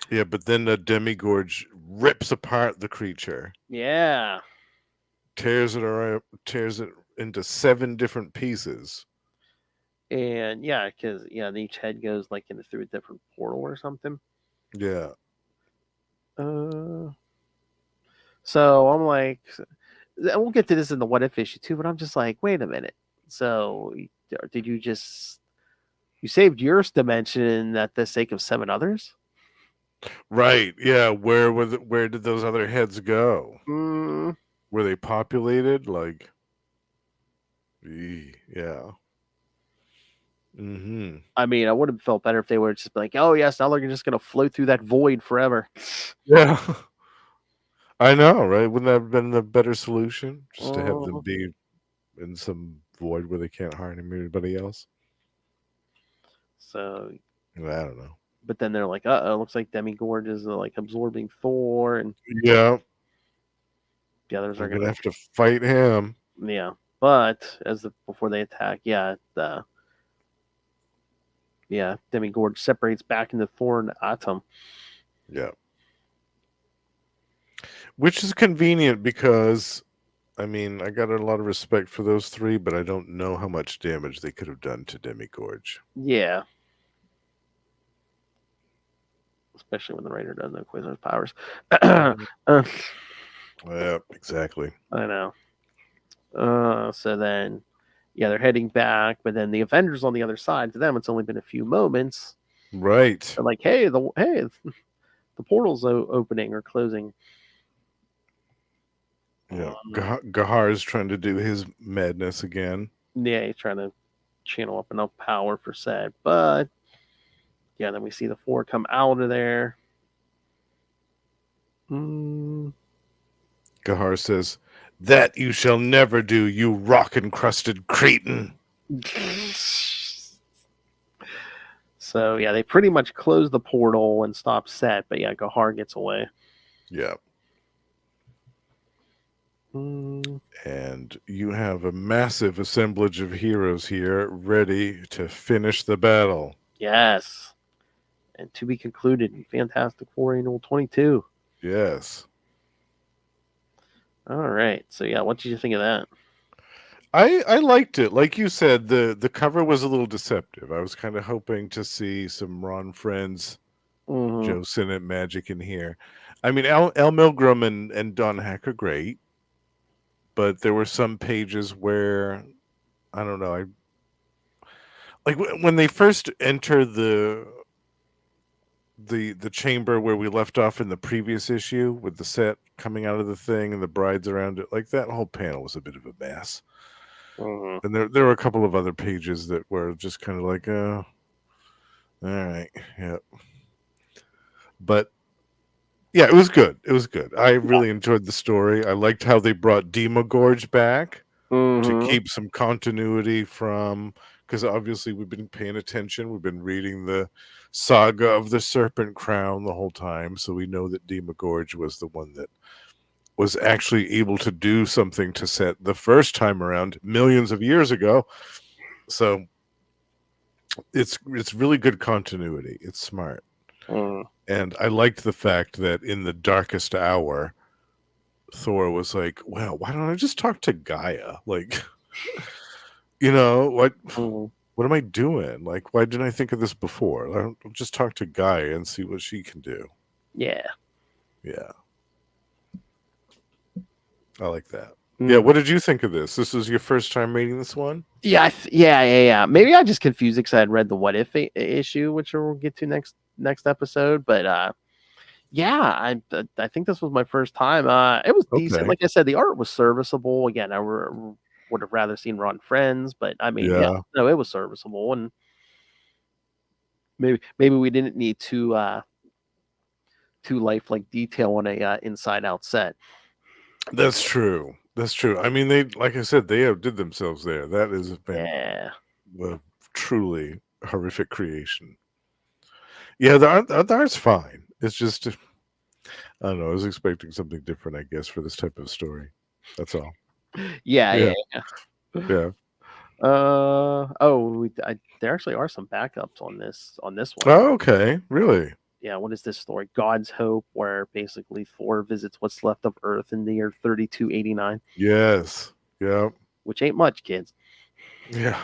Yeah, but then the Demigorge rips apart the creature, Yeah. tears it into 7 different pieces. And yeah, because each head goes like through a different portal or something. Yeah. So I'm like, and we'll get to this in the what if issue too, but I'm just like, wait a minute. So did you saved your dimension at the sake of 7 others? Right. Yeah. Where did those other heads go? Mm, Were they populated? Like, yeah. Mm-hmm. I mean, I would have felt better if they were just like, oh yes, now they're just gonna float through that void forever. Yeah. I know, right? Wouldn't that have been the better solution? Just to have them Oh. be in some void where they can't harm anybody else? So, I don't know. but then they're like, looks like Demigorge is like absorbing Thor, and Yeah. the others We're are gonna gonna, have to fight him. yeah. But before they attack, Demigorge separates back into Thor and Atom. Yeah. Which is convenient because, I mean, I got a lot of respect for those 3, but I don't know how much damage they could have done to Demigorge. Yeah. Especially when the writer doesn't know Quasar's powers. Yeah, exactly. I know. So then, they're heading back, but then the Avengers on the other side, to them, it's only been a few moments. Right. They're like, hey, the portal's opening or closing. Yeah. Gahar's trying to do his madness again. Yeah, he's trying to channel up enough power for Set, but then we see the 4 come out of there. Gahar says, "That you shall never do, you rock-encrusted cretin." So they pretty much close the portal and stop Set, but Gahar gets away. Yeah. And you have a massive assemblage of heroes here ready to finish the battle. Yes. And to be concluded in Fantastic Four Annual 22. Yes. All right. So what did you think of that? I liked it. Like you said, the cover was a little deceptive. I was kind of hoping to see some Ron Friends, Joe Sinnott magic in here. I mean, Al Milgrom and Don Heck are great, but there were some pages where, I don't know, like when they first enter the chamber where we left off in the previous issue with the Set coming out of the thing and the brides around it, like that whole panel was a bit of a mess. And there were a couple of other pages that were just kind of like, all right, yeah. But yeah, it was good. It was good. I really enjoyed the story. I liked how they brought Demogorge back to keep some continuity from, because obviously we've been paying attention. We've been reading the saga of the Serpent Crown the whole time, so we know that Demogorge was the one that was actually able to do something to Set the first time around millions of years ago. So it's really good continuity. It's smart. And I liked the fact that in the darkest hour, Thor was like, well, why don't I just talk to Gaia? Like, what am I doing? Like, why didn't I think of this before? I'll just talk to Gaia and see what she can do. Yeah. Yeah. I like that. Yeah, what did you think of this? This was your first time reading this one? Yeah, yeah. Maybe I just confused it because I had read the What If issue, which we'll get to next episode. But I think this was my first time. It was decent. Okay. Like I said, the art was serviceable. Again, I would have rather seen Ron Friends, but I mean, Yeah. no, it was serviceable, and maybe we didn't need too lifelike detail on a inside out Set. That's true. That's true. I mean, they, like I said, they outdid themselves there. That has been a truly horrific creation. Yeah, the art's fine. It's just, I don't know. I was expecting something different, I guess, for this type of story. That's all. Yeah. There actually are some backups on this one. Oh, okay. Really? Yeah, what is this story? God's Hope, where basically Thor visits what's left of Earth in the year 3289, Yes. Yeah. which ain't much, kids. Yeah.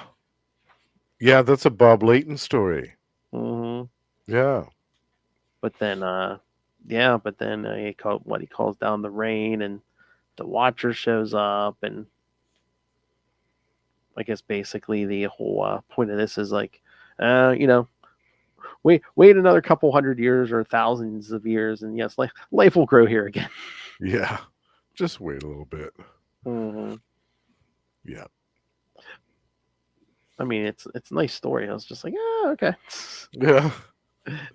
Yeah, that's a Bob Layton story. hmm Yeah. But then, he calls down the rain, and the Watcher shows up, and I guess basically the whole point of this is like, you know, wait another couple hundred years or thousands of years, and yes, life will grow here again. Yeah. Just wait a little bit. hmm Yeah. I mean, it's a nice story. I was just like, okay. Yeah.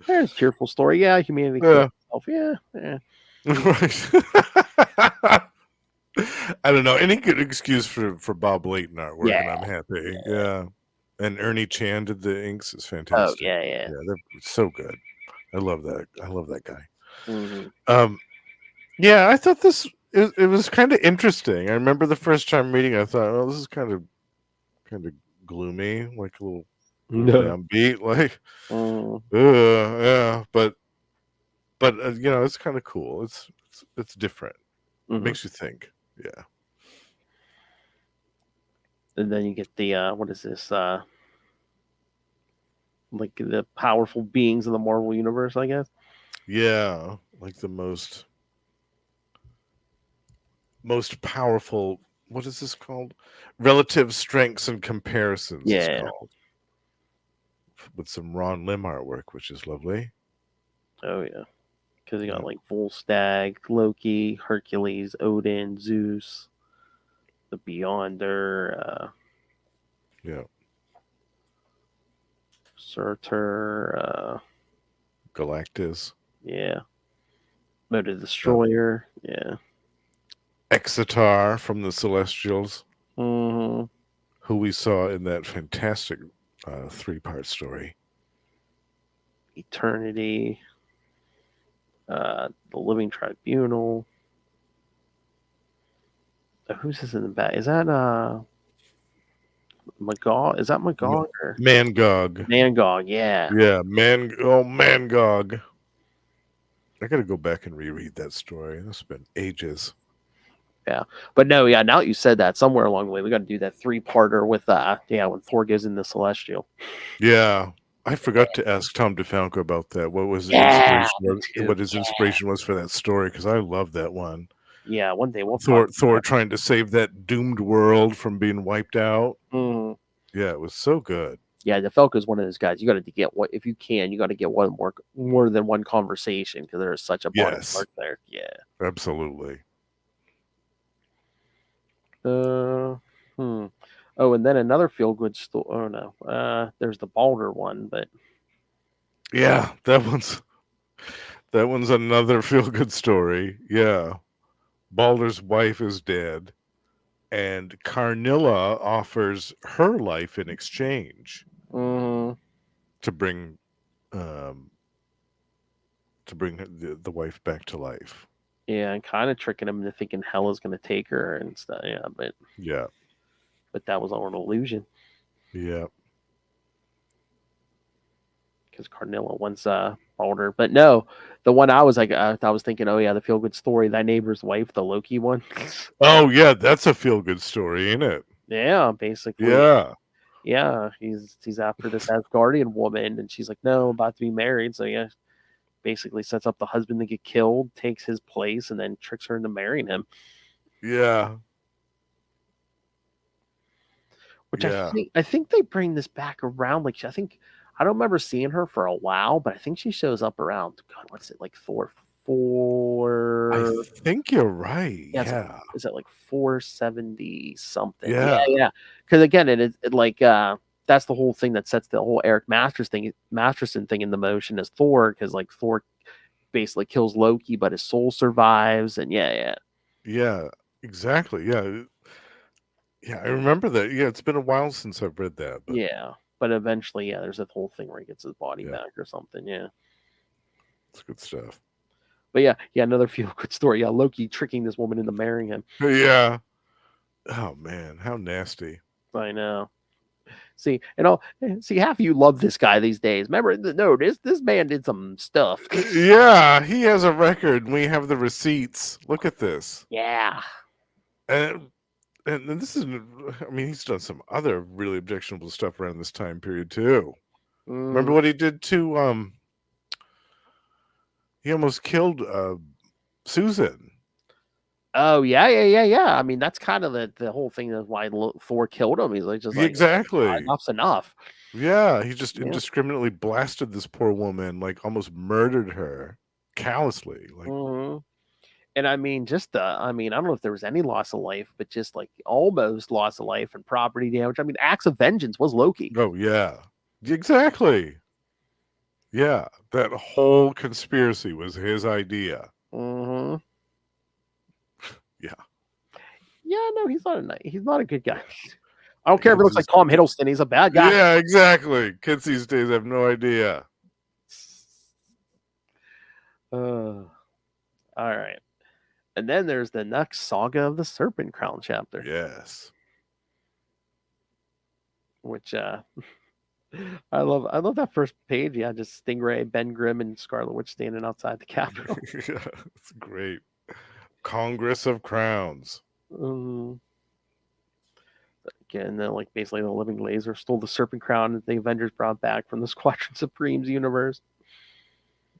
There's a cheerful story. Yeah, humanity Yeah. kills itself. Yeah. Right. I don't know. Any good excuse for Bob Layton artwork, and Yeah. I'm happy. Yeah. And Ernie Chan did the inks. It's Oh, fantastic. yeah. Yeah, they're so good. I love that. I love that guy. hmm Yeah, I thought it was kind of interesting. I remember the first time reading, I thought, oh, this is kind of gloomy, like a little downbeat, like, yeah. But it's kind of cool. It's different. Makes you think. Yeah. And then you get the what is this? Like the powerful beings of the Marvel universe, I guess. Yeah, like the most powerful. What is this called? Relative strengths and comparisons. Yeah. It's called, with some Ron Lim artwork, which is lovely. Oh yeah, because you got like Volstagg, Loki, Hercules, Odin, Zeus, the Beyonder, Yeah. Surtur, Galactus. yeah, Motor Destroyer, yeah. Exitar from the Celestials, hmm who we saw in that fantastic 3-part story. Eternity, the Living Tribunal. Who's this in the back? Is that Magog? Is that Magog or Mangog? Mangog? Yeah. Yeah, Mangog. I got to go back and reread that story. This has been ages. Yeah, but no, yeah. Now that you said that, somewhere along the way, we got to do that 3-parter with when Thor goes in the Celestial. Yeah, I forgot to ask Tom DeFalco about that. What was the inspiration? What his inspiration was for that story? Because I love that one. Yeah, one day we'll Thor trying to save that doomed world from being wiped out. Mm. Yeah, it was so good. Yeah, DeFalco is one of those guys. You got to get if you can, you got to get more than one conversation because there is such a body of work there. Yeah, absolutely. Oh, and then another feel good story. Oh no, there's the Balder one, but yeah, that one's another feel good story. Yeah, Balder's wife is dead, and Carnilla offers her life in exchange to bring the wife back to life. Yeah, and kind of tricking him into thinking Hela's going to take her and stuff. Yeah, but that was all an illusion. Yeah, because Carnilla wants Balder. But no, the one I was thinking, oh yeah, the feel good story, Thy Neighbor's Wife, the Loki one. Oh yeah, that's a feel good story, ain't it? Yeah, basically. Yeah, he's after this Asgardian woman, and she's like, no, I'm about to be married. So yeah, basically sets up the husband to get killed, takes his place, and then tricks her into marrying him. Yeah. Which I think they bring this back around. Like I don't remember seeing her for a while, but I think she shows up around. God, what's it like? Thor 4. I think you're right. Yeah. Is it like 470 something? Yeah. Because again, it like that's the whole thing that sets the whole Eric Masterson thing into motion as Thor, because like Thor basically kills Loki, but his soul survives, and yeah, exactly, yeah, I remember that. Yeah, it's been a while since I've read that. But... yeah, but eventually, there's that whole thing where he gets his body back or something. Yeah, it's good stuff. But yeah, another feel good story. Yeah, Loki tricking this woman into marrying him. Yeah. Oh man, how nasty. I know. See, see, half of you love this guy these days. Remember, no, this man did some stuff. Yeah, he has a record, and we have the receipts. Look at this. Yeah. And this is, I mean, he's done some other really objectionable stuff around this time period too. Remember what he did to he almost killed Susan. Oh yeah. I mean, that's kind of the whole thing of why Thor killed him. He's like, just like, Exactly. Enough's enough. Yeah, he just indiscriminately blasted this poor woman, like almost murdered her callously. Like, and I mean, I don't know if there was any loss of life, but just like almost loss of life and property damage. I mean, acts of vengeance was Loki. Oh yeah, exactly. Yeah, that whole conspiracy was his idea. Yeah, no, he's not a good guy. I don't care if it looks like Tom Hiddleston. He's a bad guy. Yeah, exactly. Kids these days have no idea. All right. And then there's the next saga of the Serpent Crown chapter. Yes. Which I love that first page. Yeah, just Stingray, Ben Grimm, and Scarlet Witch standing outside the Capitol. Yeah, it's great. Congress of Crowns. Again, like basically the living laser stole the Serpent Crown that the Avengers brought back from the Squadron Supremes universe.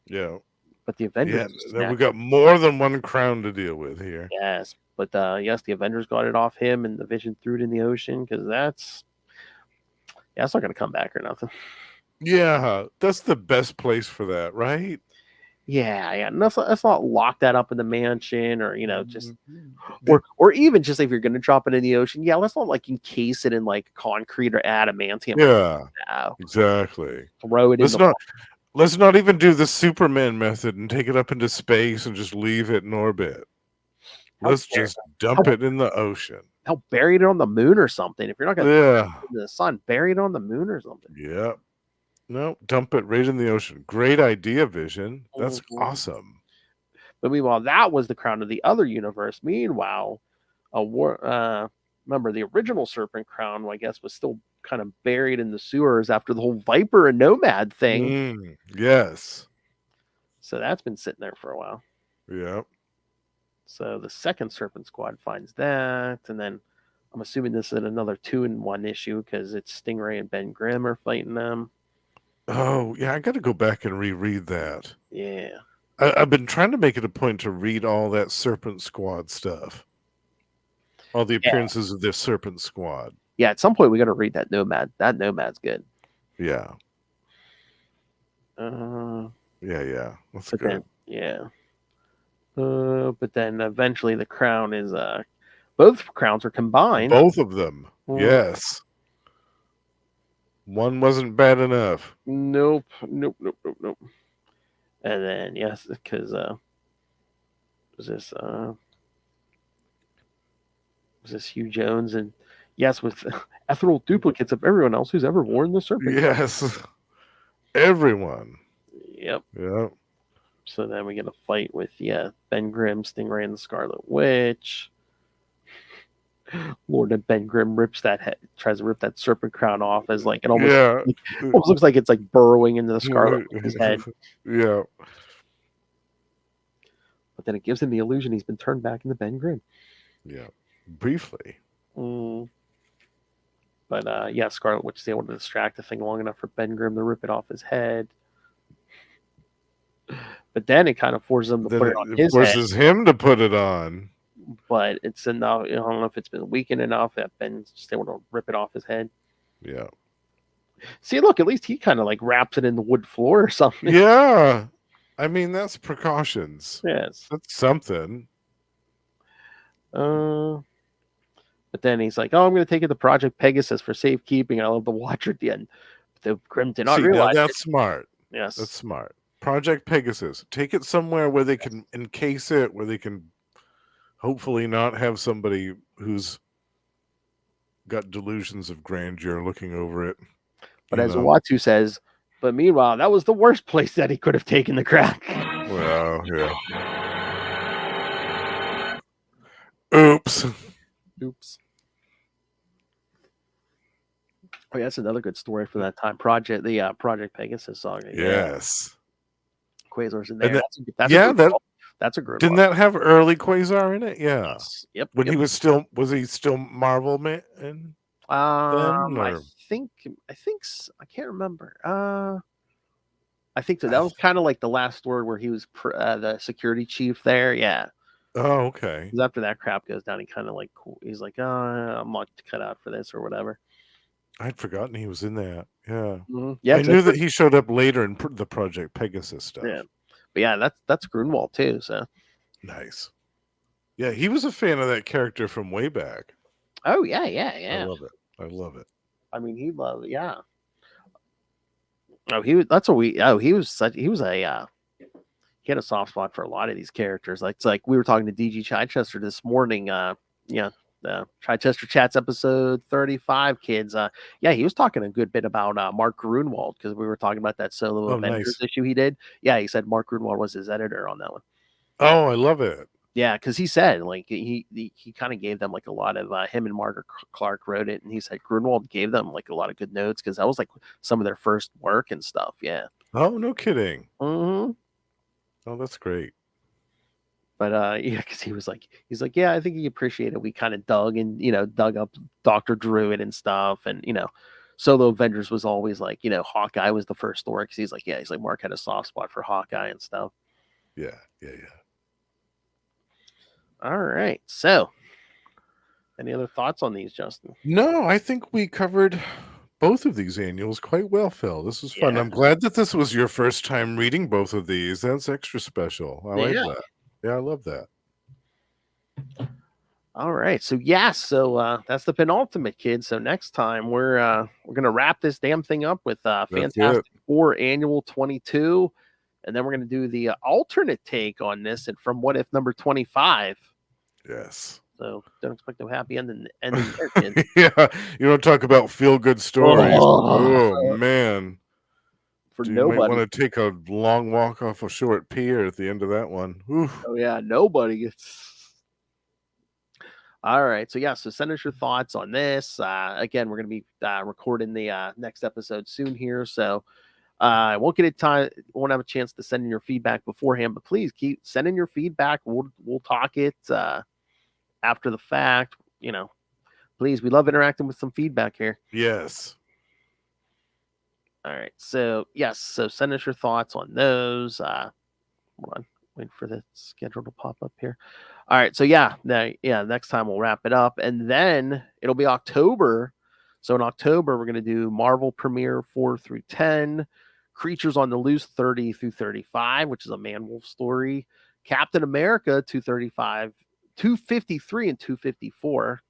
Yeah. But the Avengers... Yeah, we got more than one crown to deal with here. Yes, but yes, the Avengers got it off him, and the Vision threw it in the ocean, because that's not going to come back or nothing. Yeah, that's the best place for that, right? Yeah. And let's not lock that up in the mansion, or just or even just if you're going to drop it in the ocean. Yeah, let's not like encase it in like concrete or adamantium. Yeah, no. Exactly. Throw it in. Let's not even do the Superman method and take it up into space and just leave it in orbit. Let's just dump it in the ocean. Hell, bury it on the moon or something. If you're not going to put it in the sun, bury it on the moon or something. Yeah. No, dump it right in the ocean. Great idea, Vision. That's awesome. But meanwhile, that was the crown of the other universe. Meanwhile, remember the original Serpent Crown, I guess, was still kind of buried in the sewers after the whole Viper and Nomad thing. Yes. So that's been sitting there for a while. Yeah. So the second Serpent Squad finds that, and then I'm assuming this is another 2-in-1 issue because it's Stingray and Ben Grimm are fighting them. Oh, yeah, I got to go back and reread that. Yeah. I've been trying to make it a point to read all that Serpent Squad stuff. All the appearances of this Serpent Squad. Yeah, at some point we got to read that Nomad. That Nomad's good. Yeah. Yeah. That's good. But then eventually the crown is both crowns are combined. Both of them. Yes. One wasn't bad enough. Nope. And then yes, because was this Hugh Jones, and yes, with ethereal duplicates of everyone else who's ever worn the Serpent. Yes. Everyone. Yep. Yeah. So then we get a fight with Ben Grimm, Stingray, and the Scarlet Witch. Lord and Ben Grimm tries to rip that Serpent Crown off as like it almost looks like it's like burrowing into the Scarlet Witch's head. Yeah. But then it gives him the illusion he's been turned back into Ben Grimm. Yeah. Briefly. But Scarlet Witch is able to distract the thing long enough for Ben Grimm to rip it off his head. But then it kind of forces him to put it on his head. Forces him to put it on. But it's enough. I don't know if it's been weakened enough that Ben's just able to rip it off his head. Yeah. See, look, at least he kind of like wraps it in the wood floor or something. Yeah. I mean, that's precautions. Yes. That's something. But then he's like, "Oh, I'm going to take it to Project Pegasus for safekeeping. I love the Watcher at the end." But the Grimm did not realize that's smart. Yes. That's smart. Project Pegasus. Take it somewhere where they can encase it, where they can hopefully not have somebody who's got delusions of grandeur looking over it. But as Uatu says, but meanwhile, that was the worst place that he could have taken the crack. Well, yeah. Oops. Oh, yeah, that's another good story from that time. Project Pegasus saga. Yeah, Yes. Quasar's in And there. that, That's yeah, a that that's a good didn't one. that have early Quasar in it? Yeah. Yep. When Yep. he was he still Marvel man then I or think I can't remember. I think so. That was kind of like the last story where he was the security chief there. Yeah. oh, okay. Because after that crap goes down, he kind of like he's like, I'm not cut out for this or whatever. I'd forgotten he was in that. Yeah. Yeah, I knew that he showed up later in the Project Pegasus stuff. Yeah, but yeah, that's Grunwald too. So nice. Yeah, he was a fan of that character from way back. Oh yeah. I love it. I love it. I mean, he loved yeah. Oh, he was. That's what we. Oh, he was such. He was a. He had a soft spot for a lot of these characters. Like it's like we were talking to DG Chichester this morning. Yeah, the Chichester Chats episode 35. Kids. Yeah, he was talking a good bit about Mark Grunwald because we were talking about that solo Avengers issue he did. Yeah, he said Mark Grunwald was his editor on that one. Oh, I love it. Yeah, because he said like he kind of gave them like a lot of him and Margaret Clark wrote it, and he said Grunwald gave them like a lot of good notes because that was like some of their first work and stuff. Yeah. Oh, no kidding. Mm-hmm. Oh, that's great. But yeah, because he's like, yeah, I think he appreciated. We kind of dug up Dr. Druid and stuff, and Solo Avengers was always like, Hawkeye was the first story because he's like Mark had a soft spot for Hawkeye and stuff. Yeah. All right, so any other thoughts on these, Justin? No, I think we covered both of these annuals quite well, Phil. This was fun. Yeah. I'm glad that this was your first time reading both of these. That's extra special. I like that. Yeah, I love that. All right, so that's the penultimate, kid. So next time we're gonna wrap this damn thing up with Fantastic Four Annual 22, and then we're gonna do the alternate take on this and from What If number 25. Yes. So don't expect a happy ending there, kid. Yeah, you don't talk about feel-good stories. Oh man. For You nobody. might want to take a long walk off a short pier at the end of that one. Oof. Oh yeah, nobody gets. All right, so send us your thoughts on this. Again, we're going to be recording the next episode soon here, so I won't have a chance to send in your feedback beforehand, but please keep sending your feedback. We'll talk it after the fact. Please, we love interacting with some feedback here. Yes. All right, so send us your thoughts on those. Hold on, wait for the schedule to pop up here. All right, so next time we'll wrap it up, and then it'll be October. So in October, we're going to do Marvel Premiere 4 through 10, Creatures on the Loose 30 through 35, which is a Man-Wolf story, Captain America 253 and 254.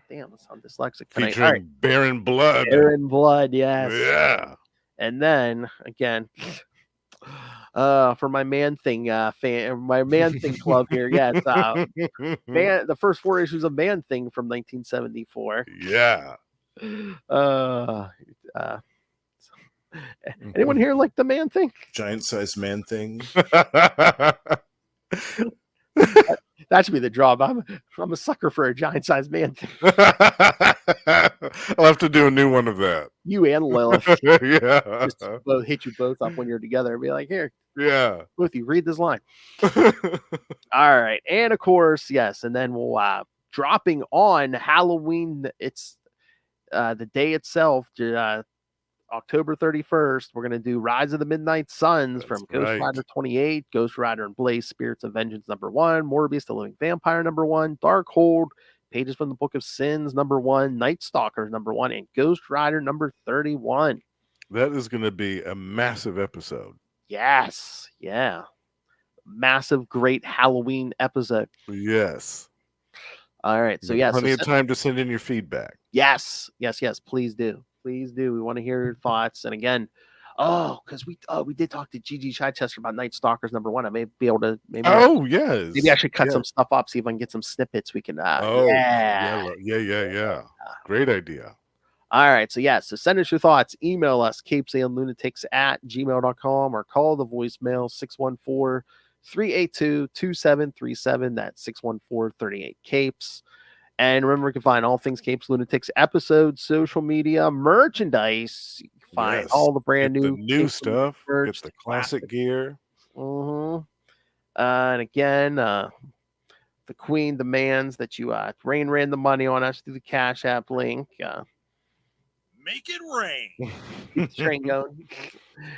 Damn, that sounds dyslexic tonight. Featuring right. Baron Blood. Baron Blood, yes. Yeah. And then again, for my Man Thing my Man Thing club here, yes. The first 4 issues of Man Thing from 1974. Yeah. Anyone here like the Man Thing? Giant size Man Thing. That should be the job. I'm a sucker for a giant sized Man Thing. I'll have to do a new one of that. You and Lilith. Yeah. Just hit you both up when you're together and be like, here. Yeah. Both of you read this line. All right. And of course, yes. And then we'll dropping on Halloween. It's the day itself, October 31st. We're going to do Rise of the Midnight Suns from Ghost Rider 28, Ghost Rider and Blaze Spirits of Vengeance #1, Morbius the Living Vampire #1, Darkhold, Pages from the Book of Sins #1, Night Stalkers #1, and Ghost Rider #31. That is going to be a massive episode. Yes. Yeah. Massive, great Halloween episode. Yes. All right. So, yes. Plenty of time to send in your feedback. Yes. Please do. Please do. We want to hear your thoughts. And again, because we did talk to Gigi Chichester about Night Stalkers #1. I may be able to maybe I should cut some stuff up, see if I can get some snippets we can yeah. Great idea. All right. So send us your thoughts. Email us CapesandLunatics@gmail.com or call the voicemail 614-382-2737. That's 614-38 Capes. And remember, you can find all things Capes Lunatics episodes, social media, merchandise. You can find Yes. all the brand Get new the new Capes Lunatics stuff. merch, Get the classic gear. And again, the Queen demands that you rain the money on us through the Cash App link. Make it rain. Keep the train going.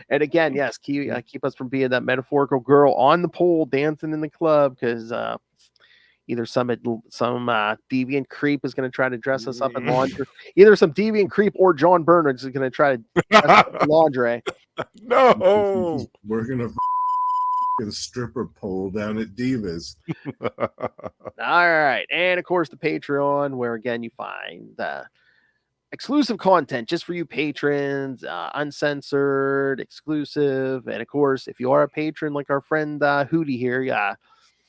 And again, yes, keep us from being that metaphorical girl on the pole dancing in the club, because either some deviant creep is going to try to dress us up in lingerie. Either some deviant creep or John Bernard is going to try to dress us up in lingerie. No. We're gonna a stripper pole down at Divas. All right, and of course the Patreon, where again you find exclusive content just for you patrons, uncensored, exclusive, and of course, if you are a patron like our friend Hootie here,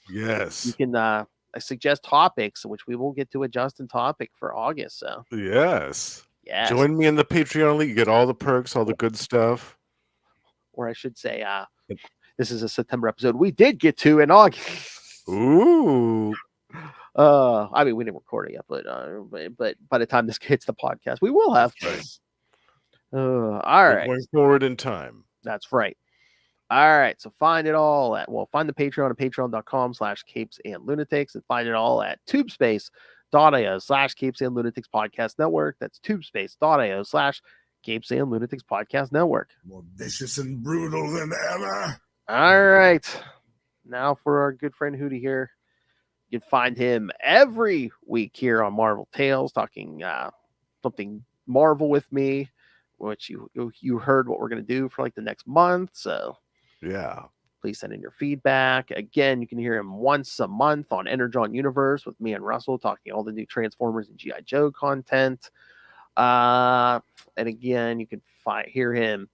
Yes. you can suggest topics, which we will get to adjust in topic for August. So Yes. yes, Join me in the Patreon league. You get all the perks, all the good stuff. or I should say, this is a September episode. We did get to in August. Ooh. I mean, we didn't record it yet, but by the time this hits the podcast, we will have. That's All We're right, going forward in time. that's right. All right, so find it all find the Patreon at patreon.com/capesandlunatics, and find it all at tubespace.io/capesandlunatics podcast network. That's tubespace.io/capesandlunatics podcast network. More vicious and brutal than ever. All right, now for our good friend Hootie here. You can find him every week here on Marvel Tales, talking something Marvel with me, which you heard what we're going to do for like the next month. So Yeah. please send in your feedback. Again, you can hear him once a month on Energon Universe with me and Russell, talking all the new Transformers and G.I. Joe content. And again, you can hear him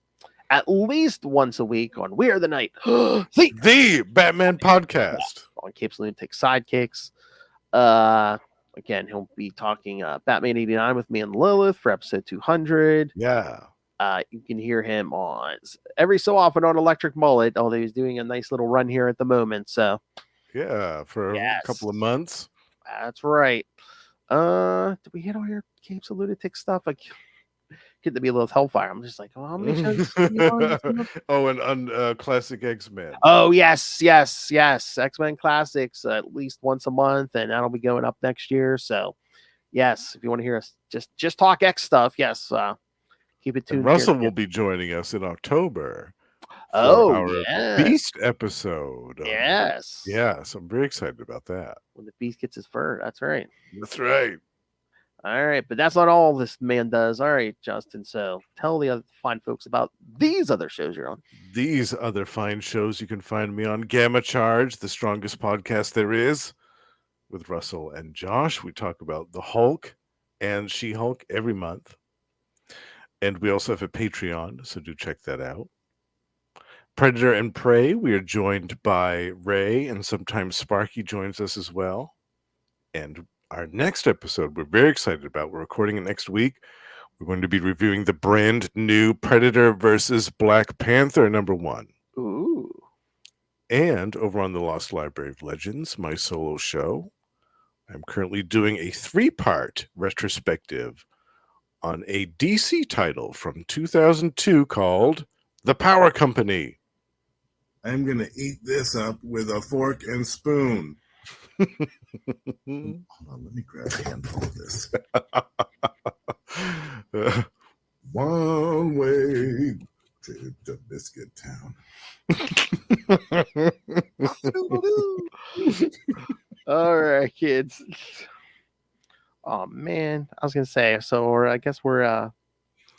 at least once a week on We Are the Night, The Batman podcast. on Capes Lunatic Sidekicks. Again, he'll be talking Batman 89 with me and Lilith for episode 200. Yeah. You can hear him on every so often on Electric Mullet, although he's doing a nice little run here at the moment. So Yeah. For a couple of months. that's right. Did we hit all your Capes of Lunatic stuff? Like, get to be a little Hellfire. I'm just like, oh, how many shows? Oh, and on Classic X-Men. Oh, yes. X-Men Classics at least once a month, and that'll be going up next year. So, yes, if you want to hear us just talk X stuff, yes, keep it tuned. And Russell will be joining us in October. Oh, our Beast episode. Yes. Yes, I'm very excited about that. When the Beast gets his fur. That's right. That's right. All right, but that's not all this man does. All right, Justin. So tell the other fine folks about these other shows you're on. These other fine shows you can find me on Gamma Charge, the strongest podcast there is, with Russell and Josh. We talk about the Hulk and She-Hulk every month. And we also have a Patreon, so do check that out. Predator and Prey, we are joined by Ray, and sometimes Sparky joins us as well. And our next episode, we're very excited about. We're recording it next week. We're going to be reviewing the brand new Predator versus Black Panther #1. Ooh. And over on the Lost Library of Legends, my solo show, I'm currently doing a 3-part retrospective on a DC title from 2002 called The Power Company. I'm gonna eat this up with a fork and spoon. Hold on, let me grab a handful of this. One way trip to Biscuit Town. All right, kids. Oh man, I was gonna say. So, I guess we're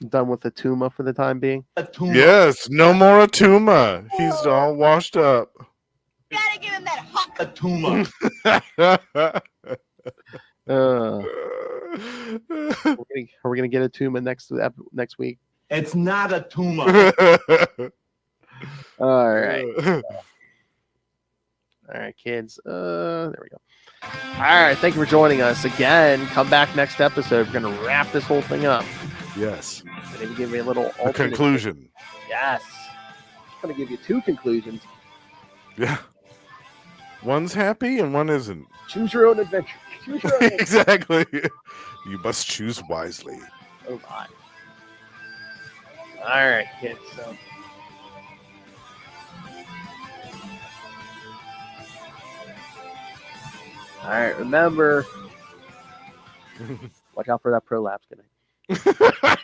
done with the Tuma for the time being. Yes, no more Atuma. He's all washed up. Gotta give him that hot Atuma. Are we gonna get a Tuma next week? It's not a tumor. All right. All right, kids. There we go. All right. Thank you for joining us again. Come back next episode. We're going to wrap this whole thing up. Yes. Maybe give me a little A conclusion. Yes. I'm going to give you 2 conclusions. Yeah. One's happy and one isn't. Choose your own adventure. Choose your own adventure. Exactly. You must choose wisely. Oh my. All right, kids. So. All right, remember. Watch out for that prolapse. Good night.